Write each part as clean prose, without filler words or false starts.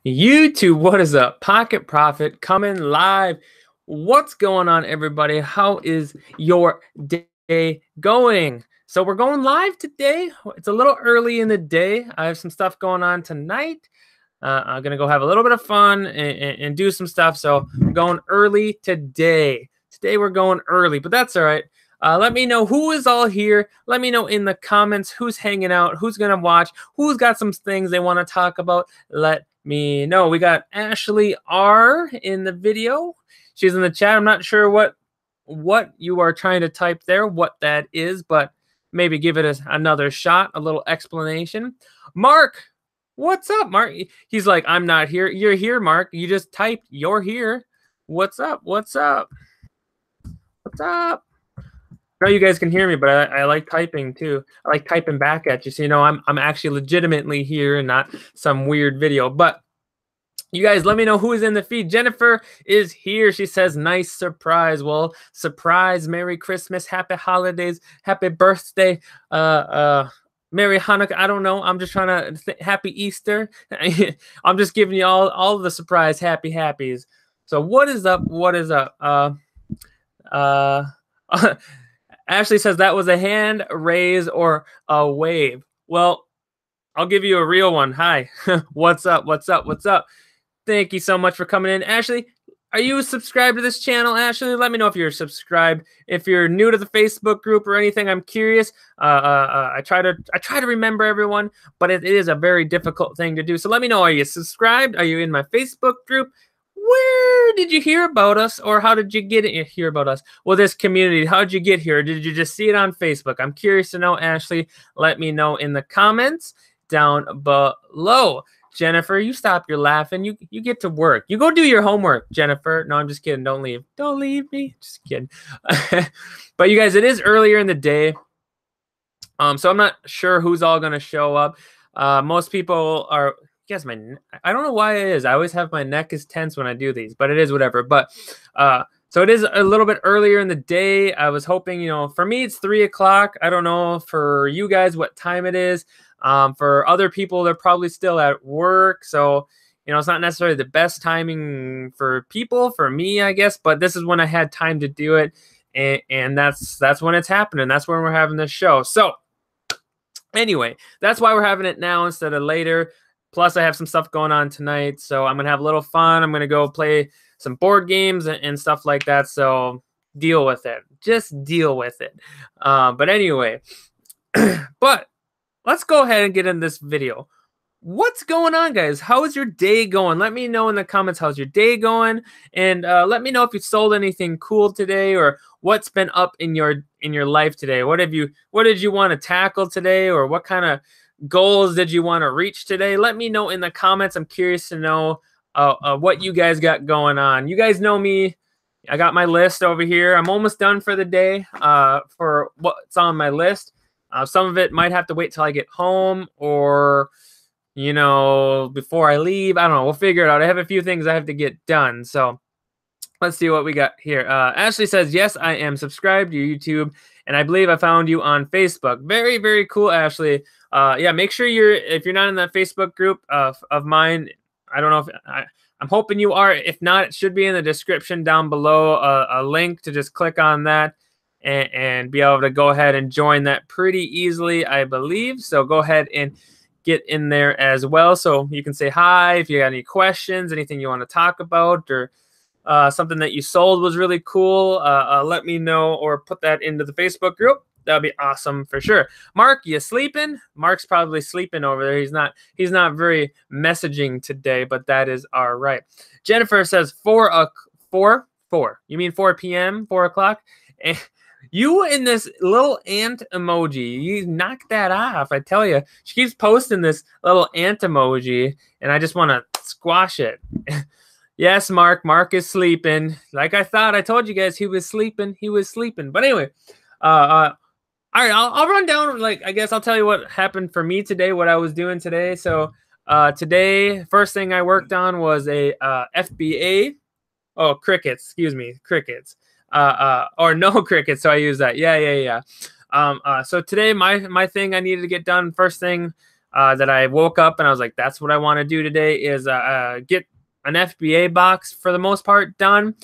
YouTube, what is up? Pocket Profit coming live. What's going on, everybody? How is your day going? So we're going live today. It's a little early in the day. I have some stuff going on tonight. I'm going to go have a little bit of fun and do some stuff. So I'm going early today. Today we're going early, but that's all right. Let me know who is all here. Let me know in the comments who's hanging out, who's going to watch, who's got some things they want to talk about. Let me know. We got Ashley R in the video. She's in the chat. I'm not sure what you are trying to type there, what that is, but maybe give it another shot, a little explanation. Mark, what's up, Mark? He's like, I'm not here. You're here, Mark. You just typed, you're here. What's up? What's up? What's up? I know you guys can hear me, but I like typing too. I like typing back at you, so you know I'm actually legitimately here and not some weird video. But you guys, let me know who is in the feed. Jennifer is here. She says, nice surprise. Well, surprise, Merry Christmas, Happy Holidays, Happy Birthday, Merry Hanukkah. I don't know. I'm just trying to Happy Easter. I'm just giving you all the surprise happies. So what is up? What is up? Ashley says that was a hand raise or a wave. Well, I'll give you a real one. Hi. What's up? What's up? What's up? Thank you so much for coming in. Ashley, are you subscribed to this channel? Ashley, let me know if you're subscribed. If you're new to the Facebook group or anything, I'm curious. I try to remember everyone, but it is a very difficult thing to do. So let me know, are you subscribed? Are you in my Facebook group? Where did you hear about us, or how did you hear about us? Well, this community, how did you get here? Did you just see it on Facebook? I'm curious to know, Ashley. Let me know in the comments down below. Jennifer, you stop your laughing. You get to work. You go do your homework, Jennifer. No, I'm just kidding. Don't leave. Don't leave me. Just kidding. But you guys, it is earlier in the day. So I'm not sure who's all going to show up. Most people are... Yes, I don't know why it is. I always have my neck is tense when I do these, but it is whatever. But so it is a little bit earlier in the day. I was hoping, you know, for me it's 3 o'clock. I don't know for you guys what time it is. For other people, they're probably still at work. So, you know, it's not necessarily the best timing for people, for me, I guess. But this is when I had time to do it, and that's when it's happening. That's when we're having this show. So anyway, that's why we're having it now instead of later. Plus, I have some stuff going on tonight, so I'm going to have a little fun. I'm going to go play some board games and stuff like that, so deal with it. Just deal with it. But anyway, but let's go ahead and get in this video. What's going on, guys? How is your day going? Let me know in the comments how's your day going, and let me know if you sold anything cool today or what's been up in your life today. What did you want to tackle today, or what kind of goals did you want to reach today? Let me know in the comments. I'm curious to know what you guys got going on. You guys know me. I got my list over here. I'm almost done for the day for what's on my list. Some of it might have to wait till I get home, or, you know, before I leave. I don't know. We'll figure it out. I have a few things I have to get done. So let's see what we got here. Ashley says, yes, I am subscribed to YouTube, and I believe I found you on Facebook. Very, very cool, Ashley. Yeah, make sure if you're not in that Facebook group of mine, I don't know if I'm hoping you are. If not, it should be in the description down below, a link to just click on that and be able to go ahead and join that pretty easily, I believe. So go ahead and get in there as well. So you can say hi if you got any questions, anything you want to talk about, or something that you sold was really cool. Let me know, or put that into the Facebook group. That'd be awesome for sure. Mark, you sleeping? Mark's probably sleeping over there. He's not very messaging today, but that is all right. Jennifer says 4. You mean 4 p.m., 4 o'clock? You and this little ant emoji, you knock that off. I tell you, she keeps posting this little ant emoji, and I just want to squash it. Yes, Mark. Mark is sleeping. Like I thought. I told you guys he was sleeping. He was sleeping. But anyway, all right, I'll run down, like, I guess I'll tell you what happened for me today, what I was doing today. So today, first thing I worked on was a FBA. Oh, crickets, excuse me, crickets. Or no crickets, so I use that. Yeah. So today, my thing I needed to get done, first thing that I woke up and I was like, that's what I want to do today is get an FBA box for the most part done.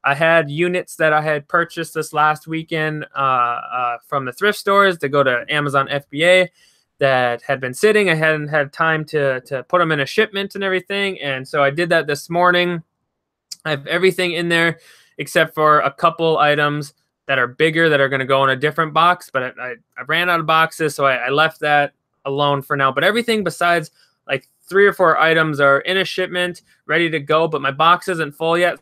I had units that I had purchased this last weekend from the thrift stores to go to Amazon FBA that had been sitting. I hadn't had time to put them in a shipment and everything. And so I did that this morning. I have everything in there except for a couple items that are bigger that are going to go in a different box. But I ran out of boxes, so I left that alone for now. But everything besides like 3 or 4 items are in a shipment, ready to go. But my box isn't full yet.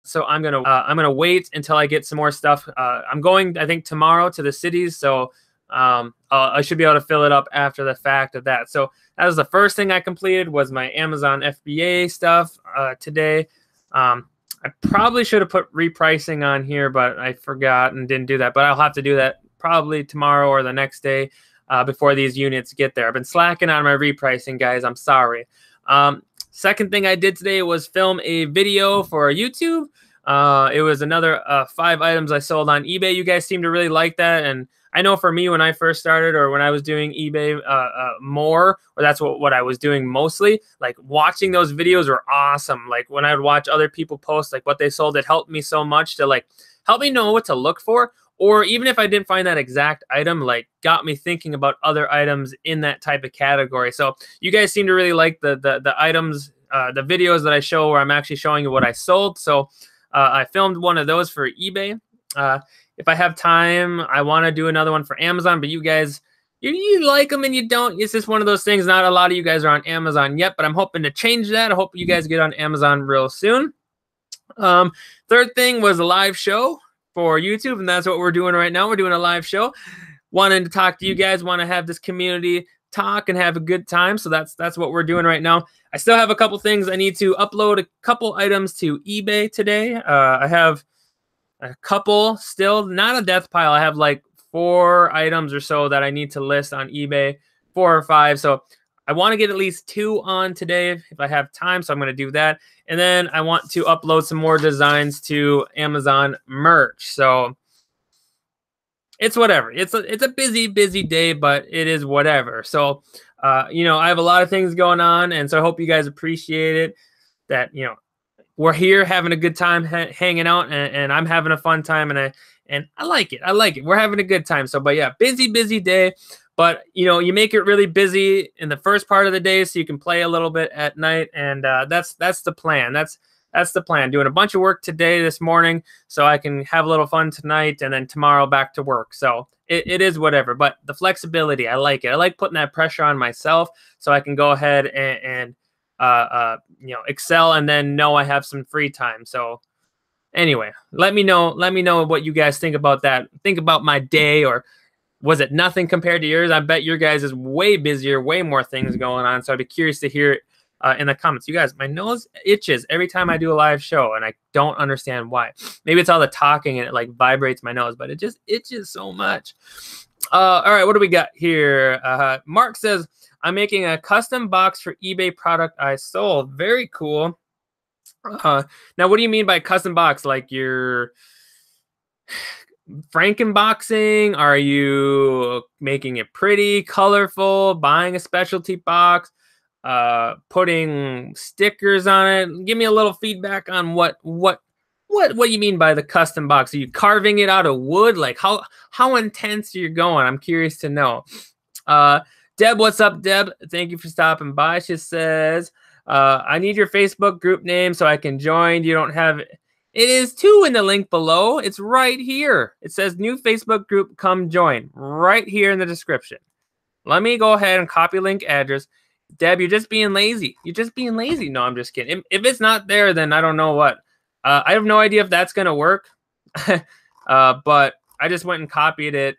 So I'm gonna wait until I get some more stuff. I'm going, I think, tomorrow to the cities, so I should be able to fill it up after the fact of that. So that was the first thing I completed was my Amazon FBA stuff today. I probably should have put repricing on here, but I forgot and didn't do that. But I'll have to do that probably tomorrow or the next day before these units get there. I've been slacking on my repricing, guys. I'm sorry. Second thing I did today was film a video for YouTube. It was another 5 items I sold on eBay. You guys seem to really like that. And I know for me, when I first started or when I was doing eBay more, or that's what I was doing mostly, like watching those videos were awesome. Like when I would watch other people post like what they sold, it helped me so much to like help me know what to look for. Or even if I didn't find that exact item, like got me thinking about other items in that type of category. So you guys seem to really like the items, the videos that I show where I'm actually showing you what I sold. So I filmed one of those for eBay. If I have time, I want to do another one for Amazon, but you guys, you like them and you don't. It's just one of those things. Not a lot of you guys are on Amazon yet, but I'm hoping to change that. I hope you guys get on Amazon real soon. Third thing was a live show for YouTube, and that's what we're doing right now. We're doing a live show. Wanting to talk to you guys, want to have this community talk and have a good time. So that's what we're doing right now. I still have a couple things. I need to upload a couple items to eBay today. I have a couple still, not a death pile. I have like 4 items or so that I need to list on eBay, 4 or 5. So I want to get at least 2 on today if I have time. So I'm going to do that. And then I want to upload some more designs to Amazon merch. So it's whatever. It's a busy day, but it is whatever. So, you know, I have a lot of things going on. And so I hope you guys appreciate it that, you know, we're here having a good time hanging out and I'm having a fun time and I like it. I like it. We're having a good time. So, but yeah, busy day. But, you know, you make it really busy in the first part of the day so you can play a little bit at night. And that's the plan. That's the plan. Doing a bunch of work today, this morning, so I can have a little fun tonight and then tomorrow back to work. So it is whatever. But the flexibility, I like it. I like putting that pressure on myself so I can go ahead and you know, excel and then know I have some free time. So anyway, let me know what you guys think about that. Think about my day, or was it nothing compared to yours? I bet your guys is way busier, way more things going on. So I'd be curious to hear it in the comments. You guys, my nose itches every time I do a live show, and I don't understand why. Maybe it's all the talking and it like vibrates my nose, but it just itches so much. All right, what do we got here? Mark says, I'm making a custom box for eBay product I sold. Very cool. Now, what do you mean by custom box? Like you're Frankenboxing? Are you making it pretty, colorful, buying a specialty box, putting stickers on it? Give me a little feedback on what you mean by the custom box. Are you carving it out of wood? Like how intense are you going? I'm curious to know. Deb, what's up, Deb? Thank you for stopping by. She says, I need your Facebook group name so I can join. You don't have it. It is too in the link below. It's right here. It says new Facebook group, come join, right here in the description. Let me go ahead and copy link address. Deb, you're just being lazy. You're just being lazy. No, I'm just kidding. If it's not there, then I don't know what. I have no idea if that's going to work. But I just went and copied it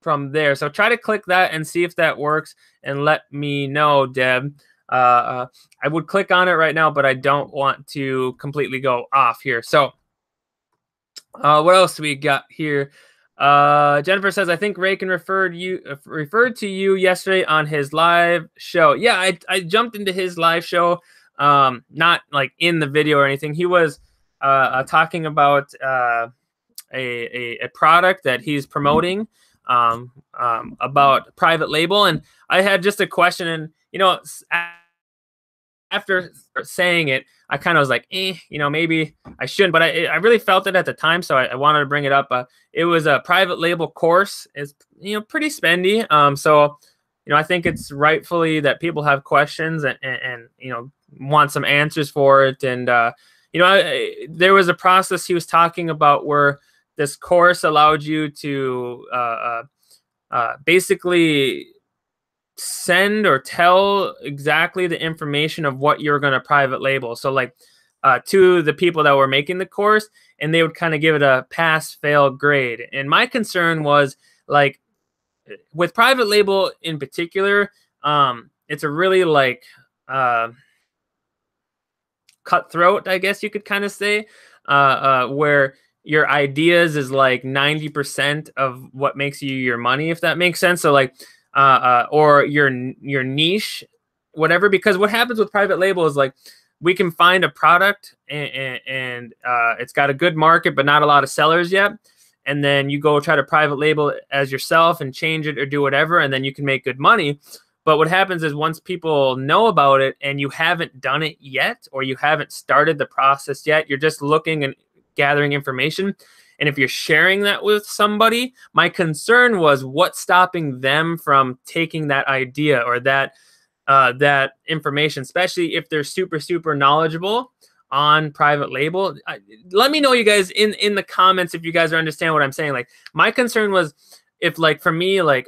from there. So try to click that and see if that works and let me know, Deb. I would click on it right now, but I don't want to completely go off here. So what else do we got here? Jennifer says, I think Raykin referred to you yesterday on his live show. Yeah, I jumped into his live show, not like in the video or anything. He was talking about a product that he's promoting about private label, and I had just a question, and after saying it, I kind of was like, maybe I shouldn't, but I really felt it at the time, so I wanted to bring it up. It was a private label course. It's pretty spendy. So I think it's rightfully that people have questions and want some answers for it. And there was a process he was talking about where this course allowed you to basically send or tell exactly the information of what you're going to private label. So like to the people that were making the course, and they would kind of give it a pass fail grade. And my concern was like with private label in particular, it's a really like cutthroat, I guess you could kind of say, where your ideas is like 90% of what makes you your money, if that makes sense. So like or your niche, whatever, because what happens with private label is like we can find a product and it's got a good market but not a lot of sellers yet, and then you go try to private label it as yourself and change it or do whatever, and then you can make good money. But what happens is once people know about it and you haven't done it yet, or you haven't started the process yet, you're just looking and gathering information. And if you're sharing that with somebody, my concern was what's stopping them from taking that idea or that information, especially if they're super, super knowledgeable on private label. Let me know, you guys, in the comments if you guys understand what I'm saying. Like my concern was if like for me, like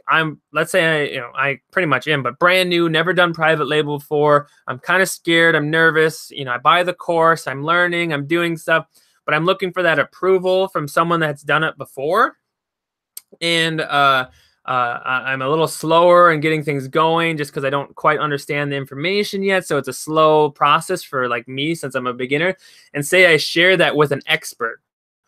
let's say I pretty much am, but brand new, never done private label before. I'm kind of scared. I'm nervous. I buy the course, I'm learning, I'm doing stuff, but I'm looking for that approval from someone that's done it before. And I'm a little slower in getting things going just because I don't quite understand the information yet. So it's a slow process for like me since I'm a beginner. And say I share that with an expert.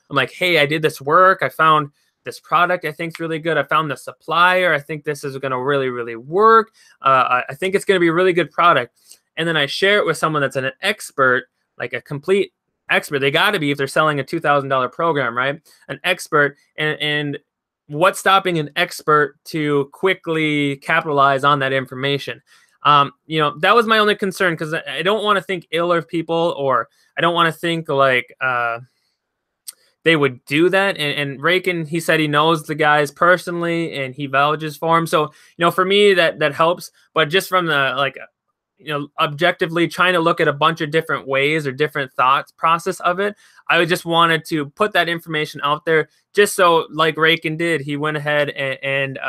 I'm like, hey, I did this work. I found this product I think is really good. I found the supplier. I think this is going to really, really work. I think it's going to be a really good product. And then I share it with someone that's an expert, like a complete expert. They got to be if they're selling a $2,000 program, right? An expert. And what's stopping an expert to quickly capitalize on that information? That was my only concern, because I don't want to think ill of people, or I don't want to think like they would do that. And Rakin, he said he knows the guys personally and he vouches for him. So, for me, that helps. But just from the like, objectively trying to look at a bunch of different ways or different thoughts process of it, I just wanted to put that information out there, just so like Rakin did, he went ahead and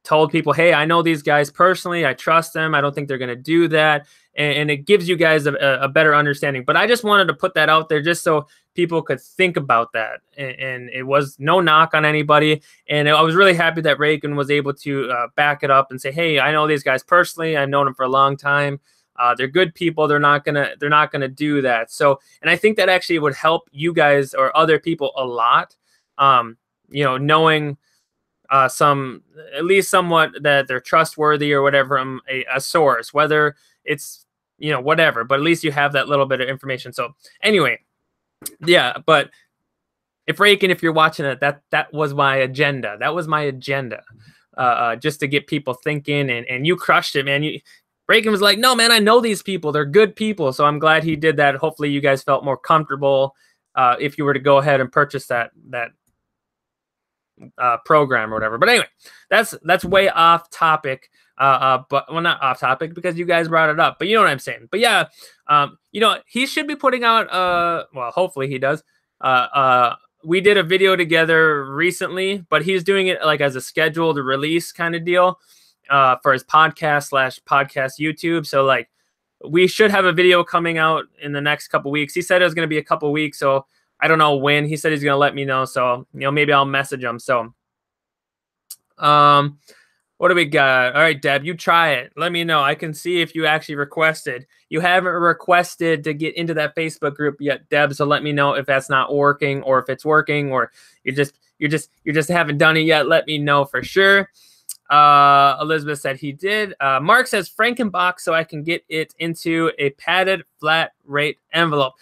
told people, hey, I know these guys personally, I trust them, I don't think they're going to do that. And it gives you guys a better understanding. But I just wanted to put that out there just so people could think about that. And it was no knock on anybody. And I was really happy that Rakin was able to back it up and say, hey, I know these guys personally. I've known them for a long time. They're good people. They're not gonna do that. So, and I think that actually would help you guys or other people a lot. Knowing at least somewhat that they're trustworthy or whatever, a source, whether it's whatever, but at least you have that little bit of information. So anyway, yeah. But if you're watching it, that was my agenda. Just to get people thinking, and you crushed it, man. Rakin was like, no, man, I know these people. They're good people. So I'm glad he did that. Hopefully you guys felt more comfortable if you were to go ahead and purchase that program or whatever. But anyway, that's way off topic. But well, not off topic because you guys brought it up, but you know what I'm saying. But yeah, he should be putting out well, hopefully he does. We did a video together recently, but he's doing it like as a scheduled release kind of deal for his podcast YouTube. So like we should have a video coming out in the next couple weeks. He said it was going to be a couple weeks, so I don't know when. He said he's going to let me know. So, maybe I'll message him. So, what do we got? All right, Deb, you try it. Let me know. I can see if you actually requested. You haven't requested to get into that Facebook group yet, Deb. So let me know if that's not working, or if it's working, or you just haven't done it yet. Let me know for sure. Elizabeth said he did. Mark says Frankenbox so I can get it into a padded flat rate envelope.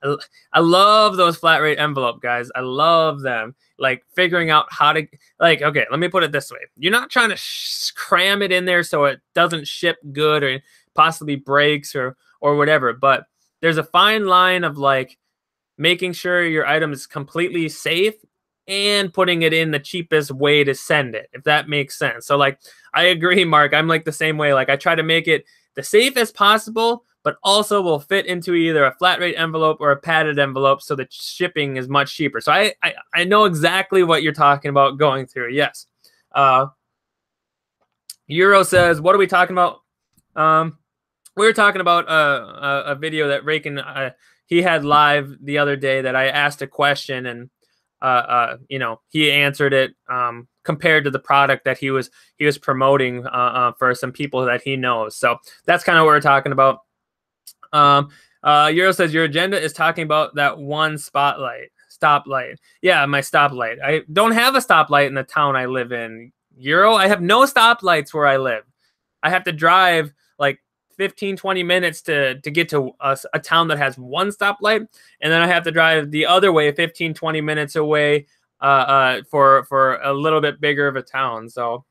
I love those flat rate envelope, guys. I love them. Like figuring out how to, like, okay, let me put it this way. You're not trying to cram it in there so it doesn't ship good or possibly breaks or whatever. But there's a fine line of like making sure your item is completely safe and putting it in the cheapest way to send it, if that makes sense. So like, I agree, Mark. I'm like the same way. Like I try to make it the safest possible, but also will fit into either a flat rate envelope or a padded envelope, so the shipping is much cheaper. So I know exactly what you're talking about going through. Yes. Euro says, what are we talking about? We were talking about a video that Raken he had live the other day that I asked a question, and you know, he answered it compared to the product that he was promoting for some people that he knows. So that's kind of what we're talking about. Euro says your agenda is talking about that one stoplight. Yeah, my stoplight. I don't have a stoplight in the town I live in. Euro, I have no stoplights where I live. I have to drive like 15-20 minutes to get to a town that has one stoplight, and then I have to drive the other way 15-20 minutes away for a little bit bigger of a town. So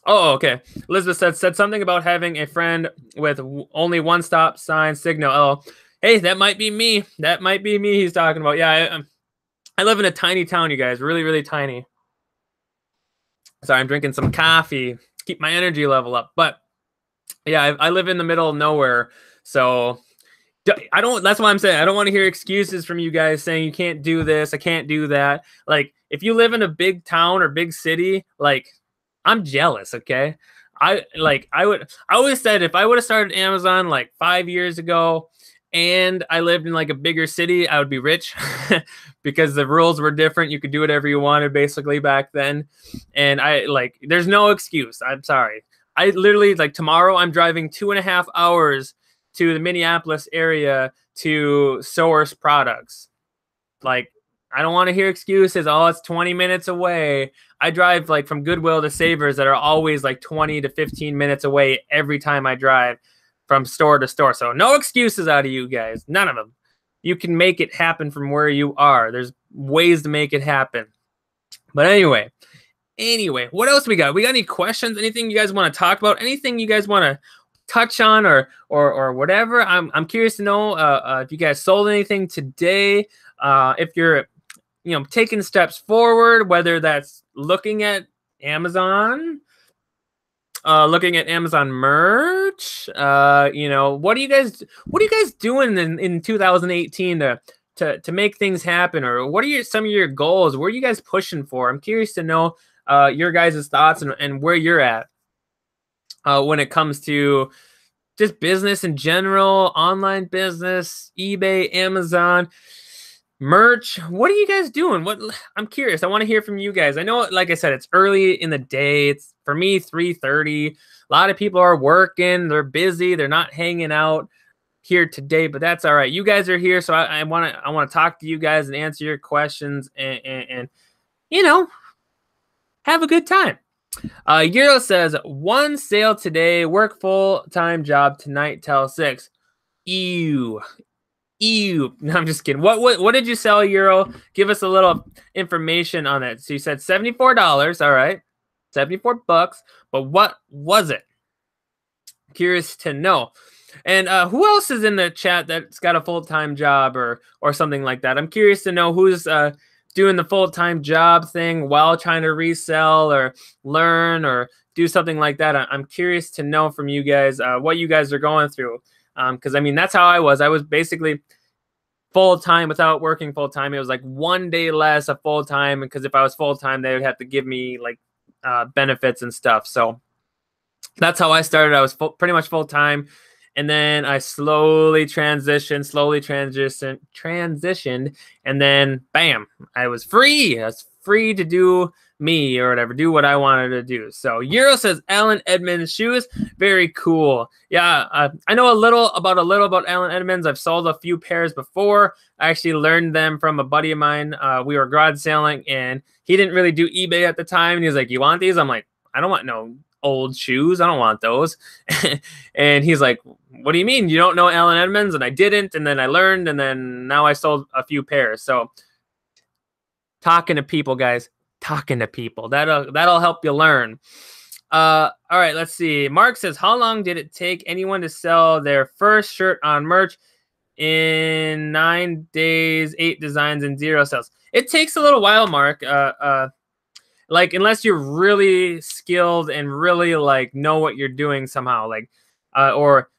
oh, okay. Elizabeth said something about having a friend with only one stop sign signal. Oh, hey, that might be me. That might be me he's talking about. Yeah, I live in a tiny town, you guys. Really, really tiny. Sorry, I'm drinking some coffee. Keep my energy level up. But yeah, I live in the middle of nowhere. So I don't, that's why I'm saying I don't want to hear excuses from you guys saying you can't do this, I can't do that. Like, if you live in a big town or big city, like, I'm jealous, okay? I always said if I would have started Amazon like 5 years ago and I lived in like a bigger city, I would be rich because the rules were different. You could do whatever you wanted basically back then. And there's no excuse. I'm sorry. I literally, like, tomorrow I'm driving 2.5 hours to the Minneapolis area to source products. Like, I don't want to hear excuses. Oh, it's 20 minutes away. I drive like from Goodwill to Savers that are always like 20 to 15 minutes away every time I drive from store to store. So no excuses out of you guys. None of them. You can make it happen from where you are. There's ways to make it happen. But anyway, what else we got? We got any questions? Anything you guys want to talk about? Anything you guys want to touch on or whatever? I'm curious to know if you guys sold anything today. If you're taking steps forward, whether that's looking at Amazon, looking at Amazon merch, what are you guys doing in 2018 to make things happen, or what are some of your goals? What are you guys pushing for? I'm curious to know your guys' thoughts and where you're at when it comes to just business in general, online business, eBay, Amazon, merch. What are you guys doing? I'm curious. I want to hear from you guys. I know, like I said, it's early in the day. It's, for me, 3:30. A lot of people are working. They're busy. They're not hanging out here today, but that's all right. You guys are here, so I want to talk to you guys and answer your questions and have a good time. Euro says, one sale today, work full-time job tonight till 6. Ew. No, I'm just kidding. What did you sell, Euro? Give us a little information on it. So you said $74. All right. $74. But what was it? Curious to know. And who else is in the chat that's got a full-time job or something like that? I'm curious to know who's doing the full-time job thing while trying to resell or learn or do something like that. I'm curious to know from you guys what you guys are going through. Because, I mean, that's how I was. I was basically full-time without working full-time. It was like 1 day less of full-time, because if I was full-time, they would have to give me like benefits and stuff. So that's how I started. I was pretty much full-time. And then I slowly transitioned, and then bam, I was free. I was free to do me or whatever, do what I wanted to do. So Euro says Allen Edmonds shoes, very cool. Yeah, I know a little about Allen Edmonds. I've sold a few pairs before. I actually learned them from a buddy of mine. We were garage selling, and he didn't really do eBay at the time. And he was like, "You want these?" I'm like, "I don't want no old shoes. I don't want those. And he's like, what do you mean? You don't know Allen Edmonds? And I didn't. And then I learned, and then now I sold a few pairs. So talking to people, guys, talking to people, that'll help you learn. All right, let's see. Mark says, how long did it take anyone to sell their first shirt on merch? In 9 days, 8 designs, and 0 sales. It takes a little while, Mark. Like, unless you're really skilled and really like know what you're doing somehow, like, or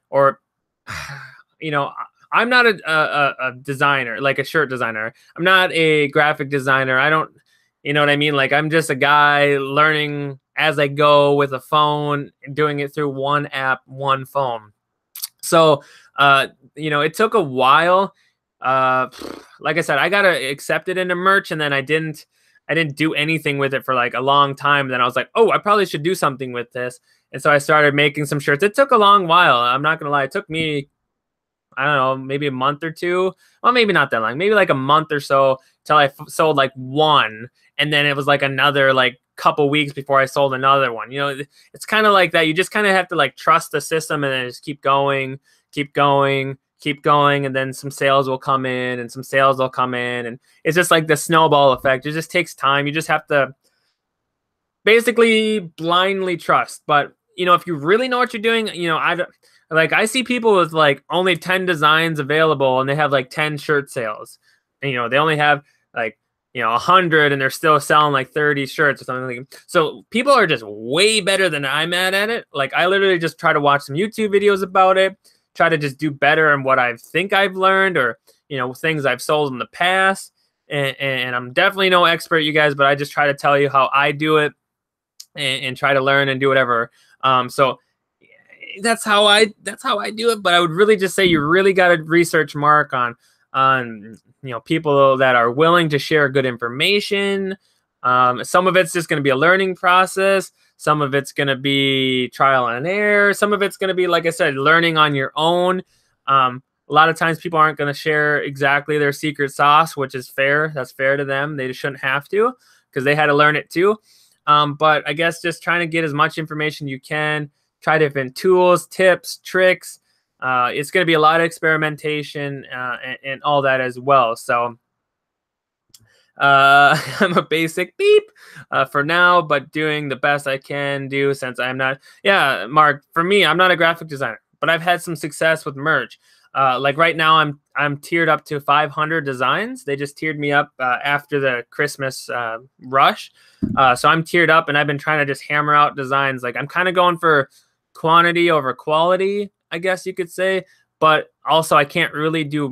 you know, I'm not a designer, like a shirt designer. I'm not a graphic designer. I don't, you know what I mean? Like, I'm just a guy learning as I go with a phone, doing it through one app, one phone. So, you know, it took a while. Like I said, I got accepted into merch, and then I didn't do anything with it for like a long time. Then I was like, oh, I probably should do something with this. And so I started making some shirts. It took a long while. I'm not going to lie. It took me, I don't know, maybe a month or two. Well, maybe not that long. Maybe like a month or so till I sold like one. And then it was like another like couple weeks before I sold another one. You know, it's kind of like that. You just kind of have to like trust the system and then just keep going, keep going, keep going. And then some sales will come in and some sales will come in. And it's just like the snowball effect. It just takes time. You just have to basically blindly trust. But, you know, if you really know what you're doing, you know, I see people with like only 10 designs available and they have like 10 shirt sales. And, you know, they only have like, you know, 100 and they're still selling like 30 shirts or something like that. So people are just way better than I'm at it. Like, I literally just try to watch some YouTube videos about it, try to just do better in what I think I've learned, or, you know, things I've sold in the past. And I'm definitely no expert, you guys, but I just try to tell you how I do it and try to learn and do whatever. So that's how I do it. But I would really just say you really got to research, Mark, on you know, people that are willing to share good information. Some of it's just going to be a learning process. Some of it's going to be trial and error. Some of it's going to be, like I said, learning on your own. A lot of times people aren't going to share exactly their secret sauce, which is fair. That's fair to them. They just shouldn't have to, because they had to learn it too. But I guess just trying to get as much information you can, try different tools, tips, tricks. It's going to be a lot of experimentation and all that as well. So I'm a basic beep for now, but doing the best I can do, since I'm not. Yeah, Mark, for me, I'm not a graphic designer, but I've had some success with merch. Like right now, I'm tiered up to 500 designs. They just tiered me up after the Christmas rush. So I'm tiered up, and I've been trying to just hammer out designs. Like, I'm kind of going for quantity over quality, I guess you could say. But also, I can't really do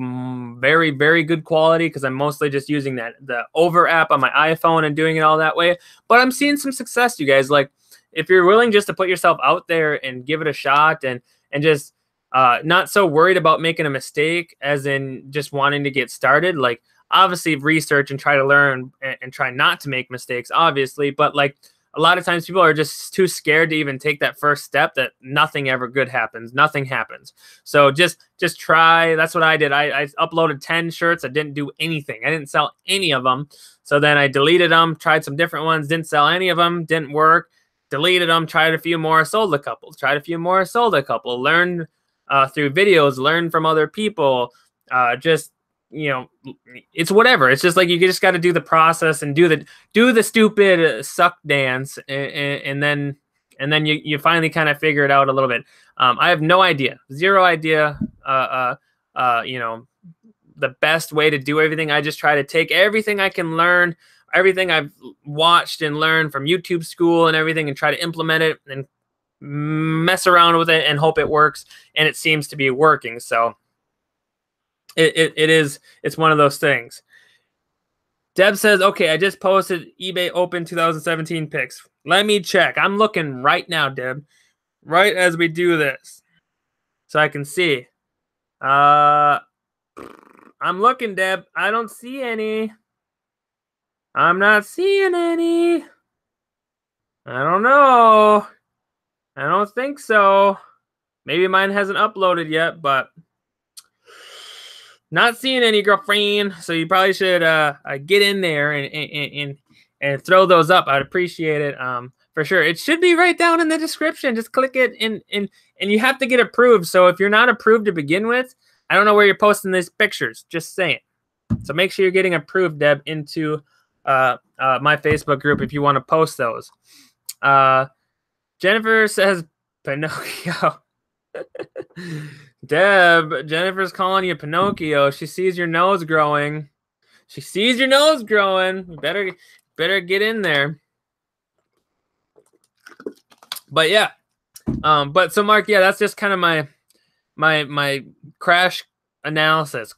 very, very good quality because I'm mostly just using the Over app on my iPhone and doing it all that way. But I'm seeing some success, you guys. Like, if you're willing just to put yourself out there and give it a shot, and just not so worried about making a mistake, as in just wanting to get started. Like, obviously research and try to learn and try not to make mistakes, obviously. But like, a lot of times people are just too scared to even take that first step, that nothing ever good happens. Nothing happens. So just try. That's what I did. I uploaded 10 shirts. I didn't do anything. I didn't sell any of them. So then I deleted them, tried some different ones, didn't sell any of them, didn't work, deleted them, tried a few more, sold a couple, tried a few more, sold a couple, learned through videos, learn from other people, just, you know, it's whatever. It's just like, you just got to do the process and do the stupid suck dance, and then you finally kind of figure it out a little bit. I have no idea, zero idea, you know, the best way to do everything. I just try to take everything I can learn, everything I've watched and learned from YouTube school and everything, and try to implement it and mess around with it and hope it works. And it seems to be working. So it's one of those things. Deb says, okay, I just posted eBay Open 2017 pics. Let me check. I'm looking right now, Deb, right as we do this, so I can see. I'm looking, Deb. I don't see any. I'm not seeing any. I don't know. I don't think so. Maybe mine hasn't uploaded yet, but not seeing any, girlfriend. So you probably should get in there and throw those up. I'd appreciate it. For sure. It should be right down in the description. Just click it and you have to get approved. So if you're not approved to begin with, I don't know where you're posting these pictures. Just saying. So make sure you're getting approved, Deb, into my Facebook group if you want to post those. Jennifer says Pinocchio. Deb, Jennifer's calling you Pinocchio. She sees your nose growing. She sees your nose growing. You better get in there. But yeah. But so Mark, yeah, that's just kind of my crash analysis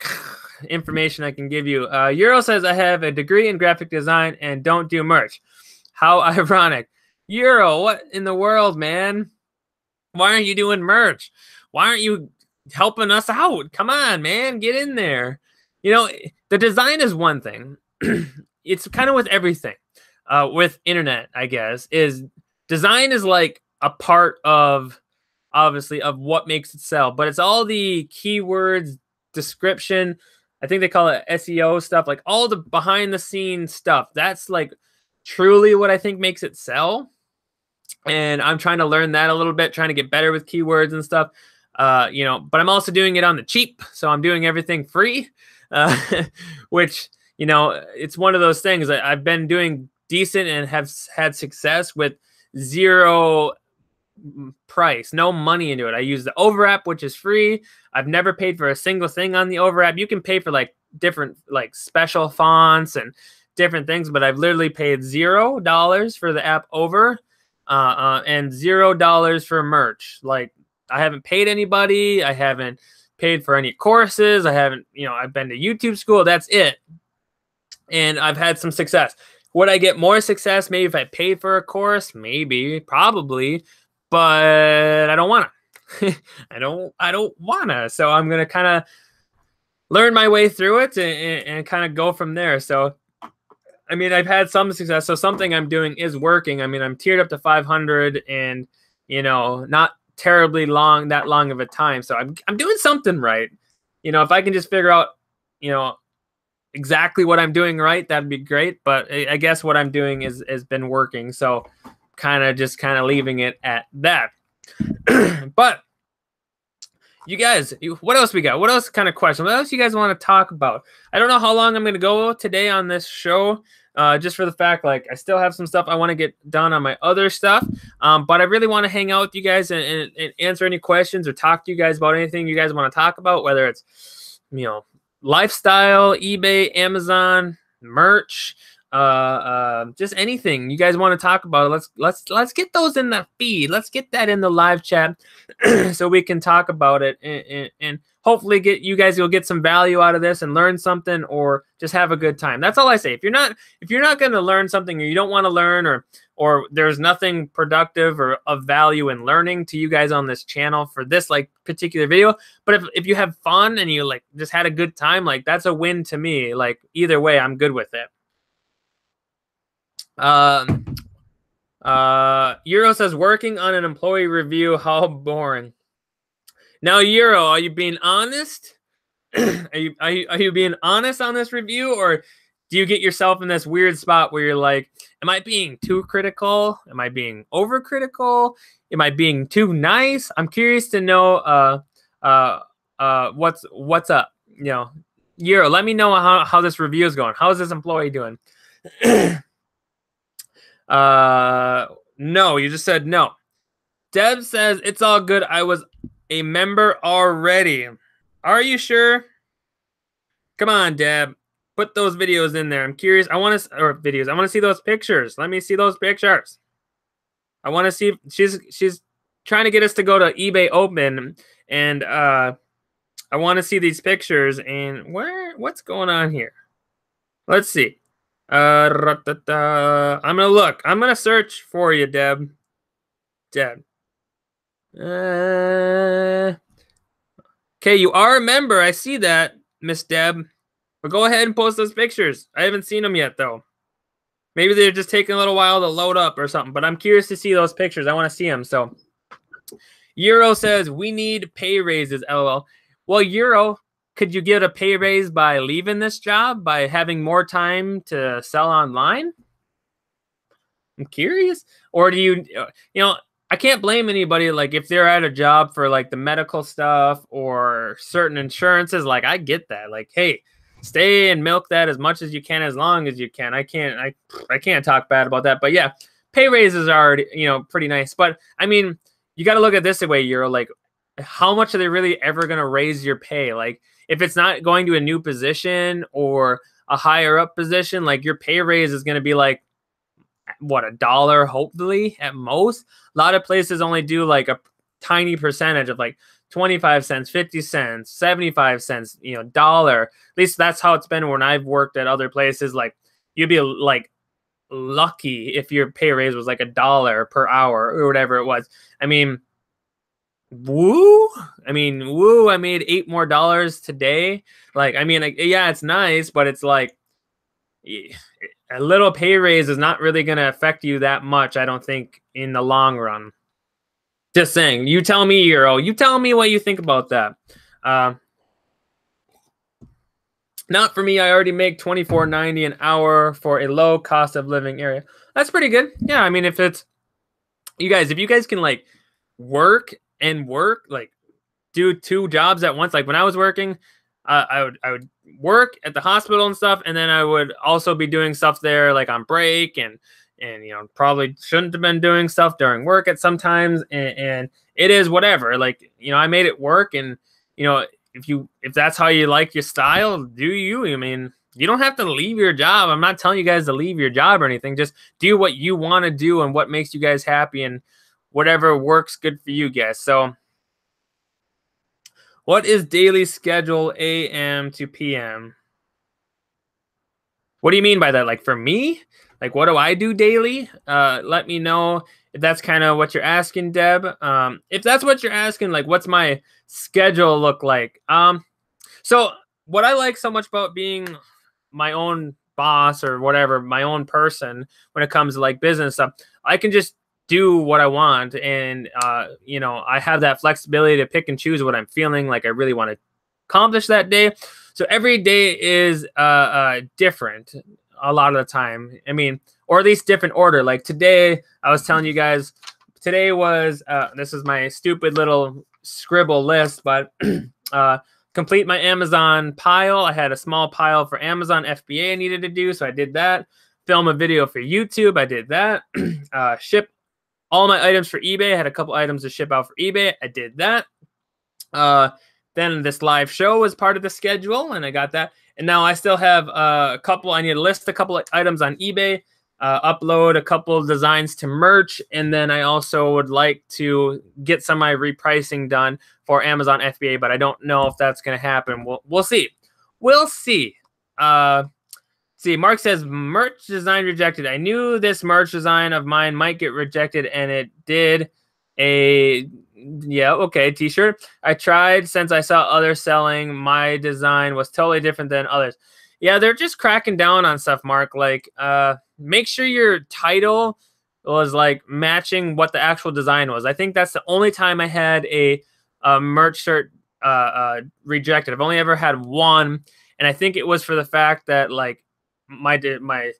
information I can give you. Euro says I have a degree in graphic design and don't do merch. How ironic. Euro, what in the world, man? Why aren't you doing merch? Why aren't you helping us out? Come on, man, get in there. You know, the design is one thing. It's kind of with everything. With internet, I guess, is design is like a part of, obviously, of what makes it sell. But it's all the keywords, description. I think they call it SEO stuff, like all the behind the scenes stuff. That's like truly what I think makes it sell. And I'm trying to learn that a little bit, trying to get better with keywords and stuff. You know, but I'm also doing it on the cheap. So I'm doing everything free, which, you know, it's one of those things that I've been doing decent and have had success with zero price, no money into it. I use the over app, which is free. I've never paid for a single thing on the over app. You can pay for like different like special fonts and different things, but I've literally paid $0 for the app over and $0 for merch. Like I haven't paid anybody. I haven't paid for any courses. I haven't, you know, I've been to YouTube school. That's it. And I've had some success. Would I get more success maybe if I paid for a course? Maybe, probably, but I don't want to. I don't want to. So I'm going to kind of learn my way through it and kind of go from there. So, I mean, I've had some success. So something I'm doing is working. I mean, I'm tiered up to 500 and, you know, not terribly that long of a time. So I'm doing something right. You know, if I can just figure out, you know, exactly what I'm doing right, that'd be great. But I guess what I'm doing has been working. So kind of leaving it at that. But you guys, what else we got? What else kind of question? What else you guys want to talk about? I don't know how long I'm going to go today on this show. Just for the fact, like, I still have some stuff I want to get done on my other stuff. But I really want to hang out with you guys and answer any questions or talk to you guys about anything you guys want to talk about, whether it's, you know, lifestyle, eBay, Amazon, merch, just anything you guys want to talk about. Let's get those in the feed. Let's get that in the live chat so we can talk about it and hopefully you guys will get some value out of this and learn something or just have a good time. That's all I say. If you're not going to learn something or you don't want to learn or there's nothing productive or of value in learning to you guys on this channel for this like particular video, but if you have fun and you like just had a good time, like that's a win to me. Like either way, I'm good with it. Euro says working on an employee review. How boring. Now, Euro, are you being honest? Are you being honest on this review, or do you get yourself in this weird spot where you're like, am I being too critical? Am I being overcritical? Am I being too nice? I'm curious to know what's up. You know, Euro, let me know how this review is going. How's this employee doing? No, you just said no. Deb says it's all good. I was a member already. Are you sure? Come on, Deb. Put those videos in there. I'm curious. I want to see those pictures. Let me see those pictures. I want to see. She's trying to get us to go to eBay Open, and I want to see these pictures. And what's going on here? Let's see. I'm gonna look. I'm gonna search for you, Deb. Okay, you are a member. I see that, Miss Deb. But go ahead and post those pictures. I haven't seen them yet, though. Maybe they're just taking a little while to load up or something. But I'm curious to see those pictures. I want to see them. So, Euro says, we need pay raises, LOL. Well, Euro, could you get a pay raise by leaving this job? By having more time to sell online? I'm curious. Or do you, you know, I can't blame anybody. Like if they're at a job for like the medical stuff or certain insurances, like I get that. Like, hey, stay and milk that as much as you can, as long as you can. I can't talk bad about that. But yeah, pay raises are, you know, pretty nice. But I mean, you got to look at this way, Euro. Like, how much are they really ever going to raise your pay? Like, if it's not going to a new position or a higher up position, like your pay raise is going to be like, what, $1 hopefully at most. A lot of places only do like a tiny percentage of like 25 cents, 50 cents, 75 cents, you know, dollar. At least that's how it's been when I've worked at other places. Like you'd be like lucky if your pay raise was like $1 per hour or whatever it was. I mean, woo. I made $8 more today. Like, I mean, like, yeah, it's nice, but it's like a little pay raise is not really going to affect you that much, I don't think, in the long run. Just saying. You tell me, Euro. You tell me what you think about that. Not for me. I already make $24.90 an hour for a low cost of living area. That's pretty good. Yeah, I mean, if it's you guys, if you guys can like work, like do 2 jobs at once. Like when I was working, I would work at the hospital and stuff, and then I would also be doing stuff there like on break, and you know, probably shouldn't have been doing stuff during work at sometimes, and it is whatever. Like, you know, I made it work, and you know, if that's how you like your style, do you? I mean, you don't have to leave your job. I'm not telling you guys to leave your job or anything. Just do what you want to do and what makes you guys happy and whatever works good for you guys. So what is daily schedule AM to PM? What do you mean by that? Like for me? Like what do I do daily? Let me know if that's kind of what you're asking, Deb. If that's what you're asking, like what's my schedule look like? So what I like so much about being my own boss or whatever, my own person when it comes to like business stuff, I can just do what I want, and you know, I have that flexibility to pick and choose what I'm feeling like I really want to accomplish that day. So every day is different a lot of the time. I mean, or at least different order. Like today, I was telling you guys, today was this is my stupid little scribble list, but complete my Amazon pile. I had a small pile for Amazon FBA I needed to do, so I did that. Film a video for YouTube, I did that. Ship all my items for eBay. I had a couple items to ship out for eBay. I did that. Then this live show was part of the schedule, and I got that. And now I still have a couple. I need to list a couple of items on eBay, upload a couple of designs to merch, and then I also would like to get some of my repricing done for Amazon FBA, but I don't know if that's going to happen. We'll see. We'll see. See, Mark says, merch design rejected. I knew this merch design of mine might get rejected, and it did. Yeah, okay, t-shirt. I tried since I saw others selling. My design was totally different than others. Yeah, they're just cracking down on stuff, Mark. Like, make sure your title was, like, matching what the actual design was. I think that's the only time I had a merch shirt rejected. I've only ever had one, and I think it was for the fact that, like, my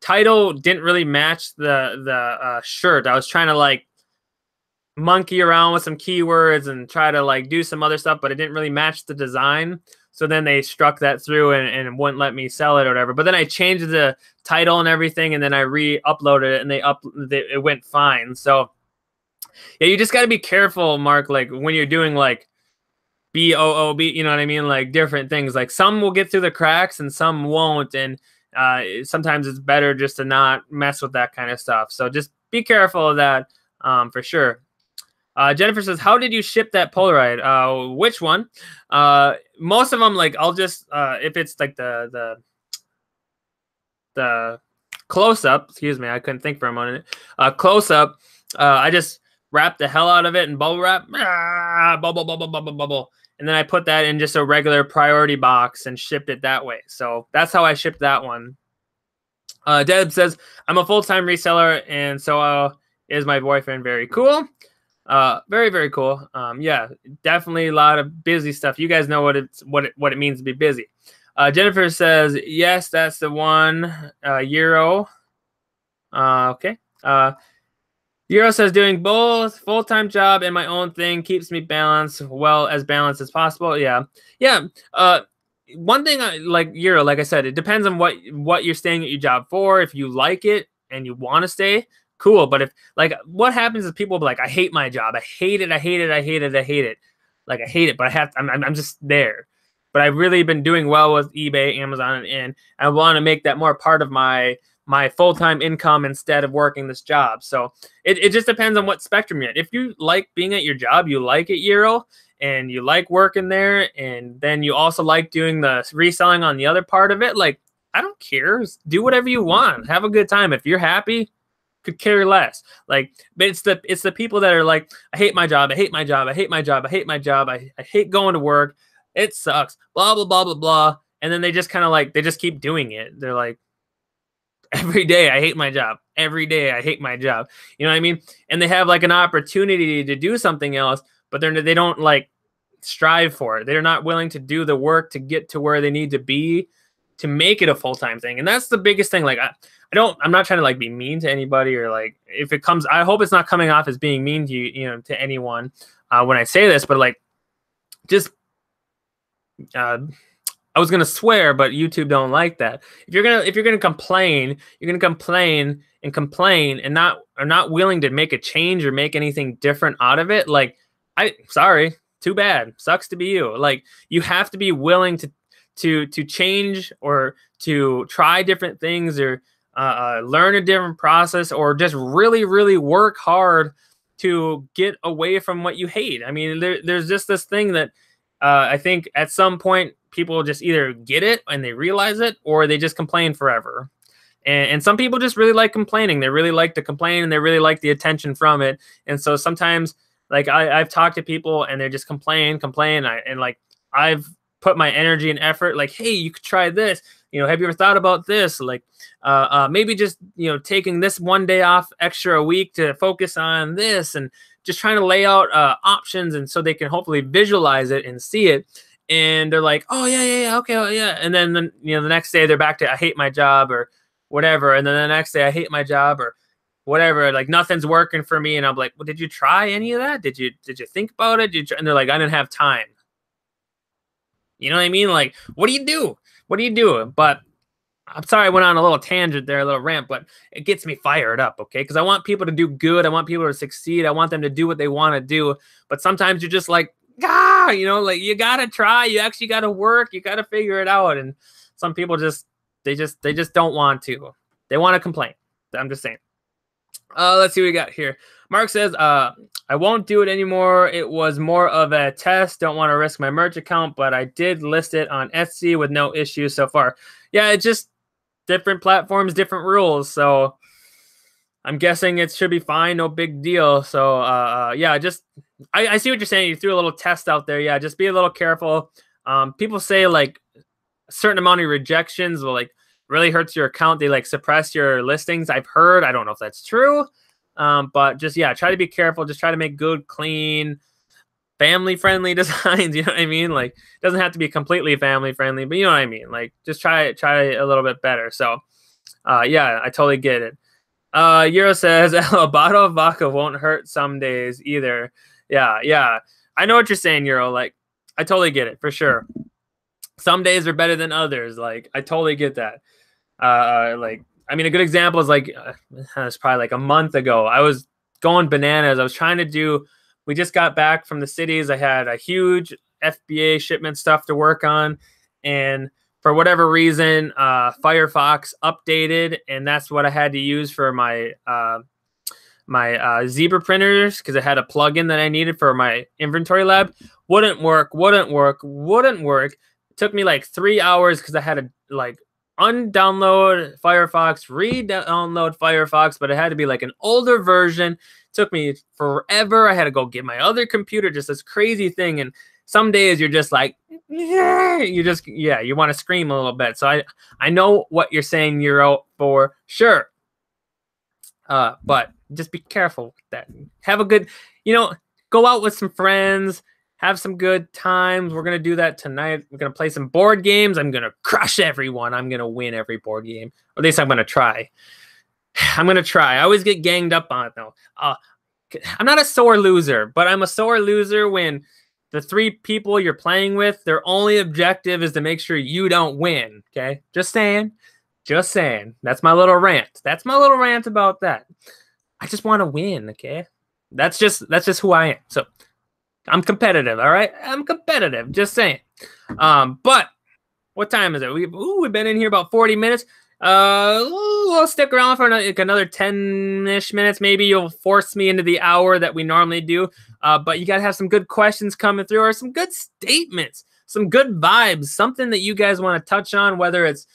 title didn't really match the shirt. I was trying to like monkey around with some keywords and try to like do some other stuff, but it didn't really match the design. So then they struck that through and wouldn't let me sell it or whatever. But then I changed the title and everything, and then I re-uploaded it, and it went fine. So yeah, you just got to be careful, Mark. Like when you're doing like BOOB, you know what I mean? Like different things. Like some will get through the cracks and some won't, and sometimes it's better just to not mess with that kind of stuff. So just be careful of that for sure. Jennifer says, how did you ship that Polaroid? Which one? Most of them, like, I'll just, if it's like the close-up, excuse me, I couldn't think for a moment. Close-up, I just wrap the hell out of it and bubble wrap, bubble. And then I put that in just a regular priority box and shipped it that way. So that's how I shipped that one. Deb says, I'm a full-time reseller, and so is my boyfriend. Very cool. Very, very cool. Yeah, definitely a lot of busy stuff. You guys know what it means to be busy. Jennifer says, yes, that's the one. Euro. Okay. Euro says doing both full-time job and my own thing keeps me balanced, balanced as possible. Yeah. Yeah. One thing I like Euro, like I said, it depends on what you're staying at your job for. If you like it and you want to stay, cool. But if like what happens is people be like, I hate my job. I hate it. I hate it. I hate it. I hate it. Like I hate it, but I'm just there. But I've really been doing well with eBay, Amazon, and I want to make that more part of my full-time income instead of working this job. So it just depends on what spectrum you're in. If you like being at your job, you like it, Euro, and you like working there, and then you also like doing the reselling on the other part of it, like, I don't care. Do whatever you want. Have a good time. If you're happy, could care less. Like, but it's the people that are like, I hate my job. I hate my job. I hate my job. I hate my job. I hate going to work. It sucks. Blah, blah, blah, blah, blah. And then they just kind of like, they just keep doing it. They're like, every day I hate my job. Every day I hate my job. You know what I mean? And they have like an opportunity to do something else, but they don't like strive for it. They're not willing to do the work to get to where they need to be to make it a full-time thing. And that's the biggest thing. Like I'm not trying to like be mean to anybody, or like if it comes, I hope it's not coming off as being mean to you, to anyone when I say this, but like just I was gonna swear, but YouTube don't like that. If you're gonna complain, you're gonna complain and not willing to make a change or make anything different out of it. Like, sorry, too bad. Sucks to be you. Like, you have to be willing to change or to try different things, or learn a different process, or just really, really work hard to get away from what you hate. I mean, there's just this thing that I think at some point people just either get it and they realize it, or they just complain forever. And some people just really like complaining. They really like to complain, and they really like the attention from it. And so sometimes, like, I've talked to people and they just complain. And like, I've put my energy and effort, like, hey, you could try this. Have you ever thought about this? Like, maybe just, taking this one day off extra a week to focus on this, and just trying to lay out options, and so they can hopefully visualize it and see it. And they're like, oh yeah, okay, oh, yeah. And then the next day they're back to, I hate my job or whatever. And then the next day, I hate my job or whatever. Like, nothing's working for me. And I'm like, well, did you try any of that? Did you think about it? And they're like, I didn't have time. You know what I mean? Like, what do you do? What do you do? But I'm sorry I went on a little tangent there, a little rant, but it gets me fired up, okay? Because I want people to do good. I want people to succeed. I want them to do what they want to do. But sometimes you're just like, like, you got to try. You actually got to work. You got to figure it out. And some people they just don't want to. They want to complain. I'm just saying. Let's see what we got here. Mark says, I won't do it anymore. It was more of a test. Don't want to risk my merch account, but I did list it on Etsy with no issues so far. Yeah, it's just different platforms, different rules. So I'm guessing it should be fine. No big deal. So, yeah, I see what you're saying. You threw a little test out there. Yeah, just be a little careful. People say like a certain amount of rejections will like really hurts your account. They like suppress your listings. I've heard. I don't know if that's true. But just, yeah, try to be careful. Just try to make good, clean, family-friendly designs. You know what I mean? Like, it doesn't have to be completely family-friendly, but you know what I mean? Like, just try a little bit better. So, yeah, I totally get it. Euro says, a bottle of vodka won't hurt some days either. Yeah. I know what you're saying, Euro. Like, I totally get it, for sure. Some days are better than others. Like, I totally get that. Like, I mean, a good example is like, it's probably like a month ago. I was going bananas. I was trying to do, we just got back from the cities. I had a huge FBA shipment stuff to work on. And for whatever reason, Firefox updated, and that's what I had to use for my my Zebra printers, because it had a plugin that I needed for my inventory lab. Wouldn't work. It took me like 3 hours because I had to like undownload Firefox, re-download Firefox, but it had to be like an older version. It took me forever. I had to go get my other computer, just this crazy thing. And some days you're just like, you want to scream a little bit. So I know what you're saying, Euro, for sure. But just be careful with that. Have a good, go out with some friends, have some good times. We're going to do that tonight. We're going to play some board games. I'm going to crush everyone. I'm going to win every board game. Or at least I'm going to try. I'm gonna try. I always get ganged up on it though. I'm not a sore loser, but I'm a sore loser when the three people you're playing with, their only objective is to make sure you don't win. Okay, just saying, just saying. That's my little rant. That's my little rant about that. I just want to win. Okay, that's just who I am. So I'm competitive. All right, I'm competitive. Just saying. But what time is it? We've been in here about 40 minutes. We'll stick around for another 10-ish minutes. Maybe you'll force me into the hour that we normally do. But you got to have some good questions coming through, or some good statements, some good vibes, something that you guys want to touch on, whether it's,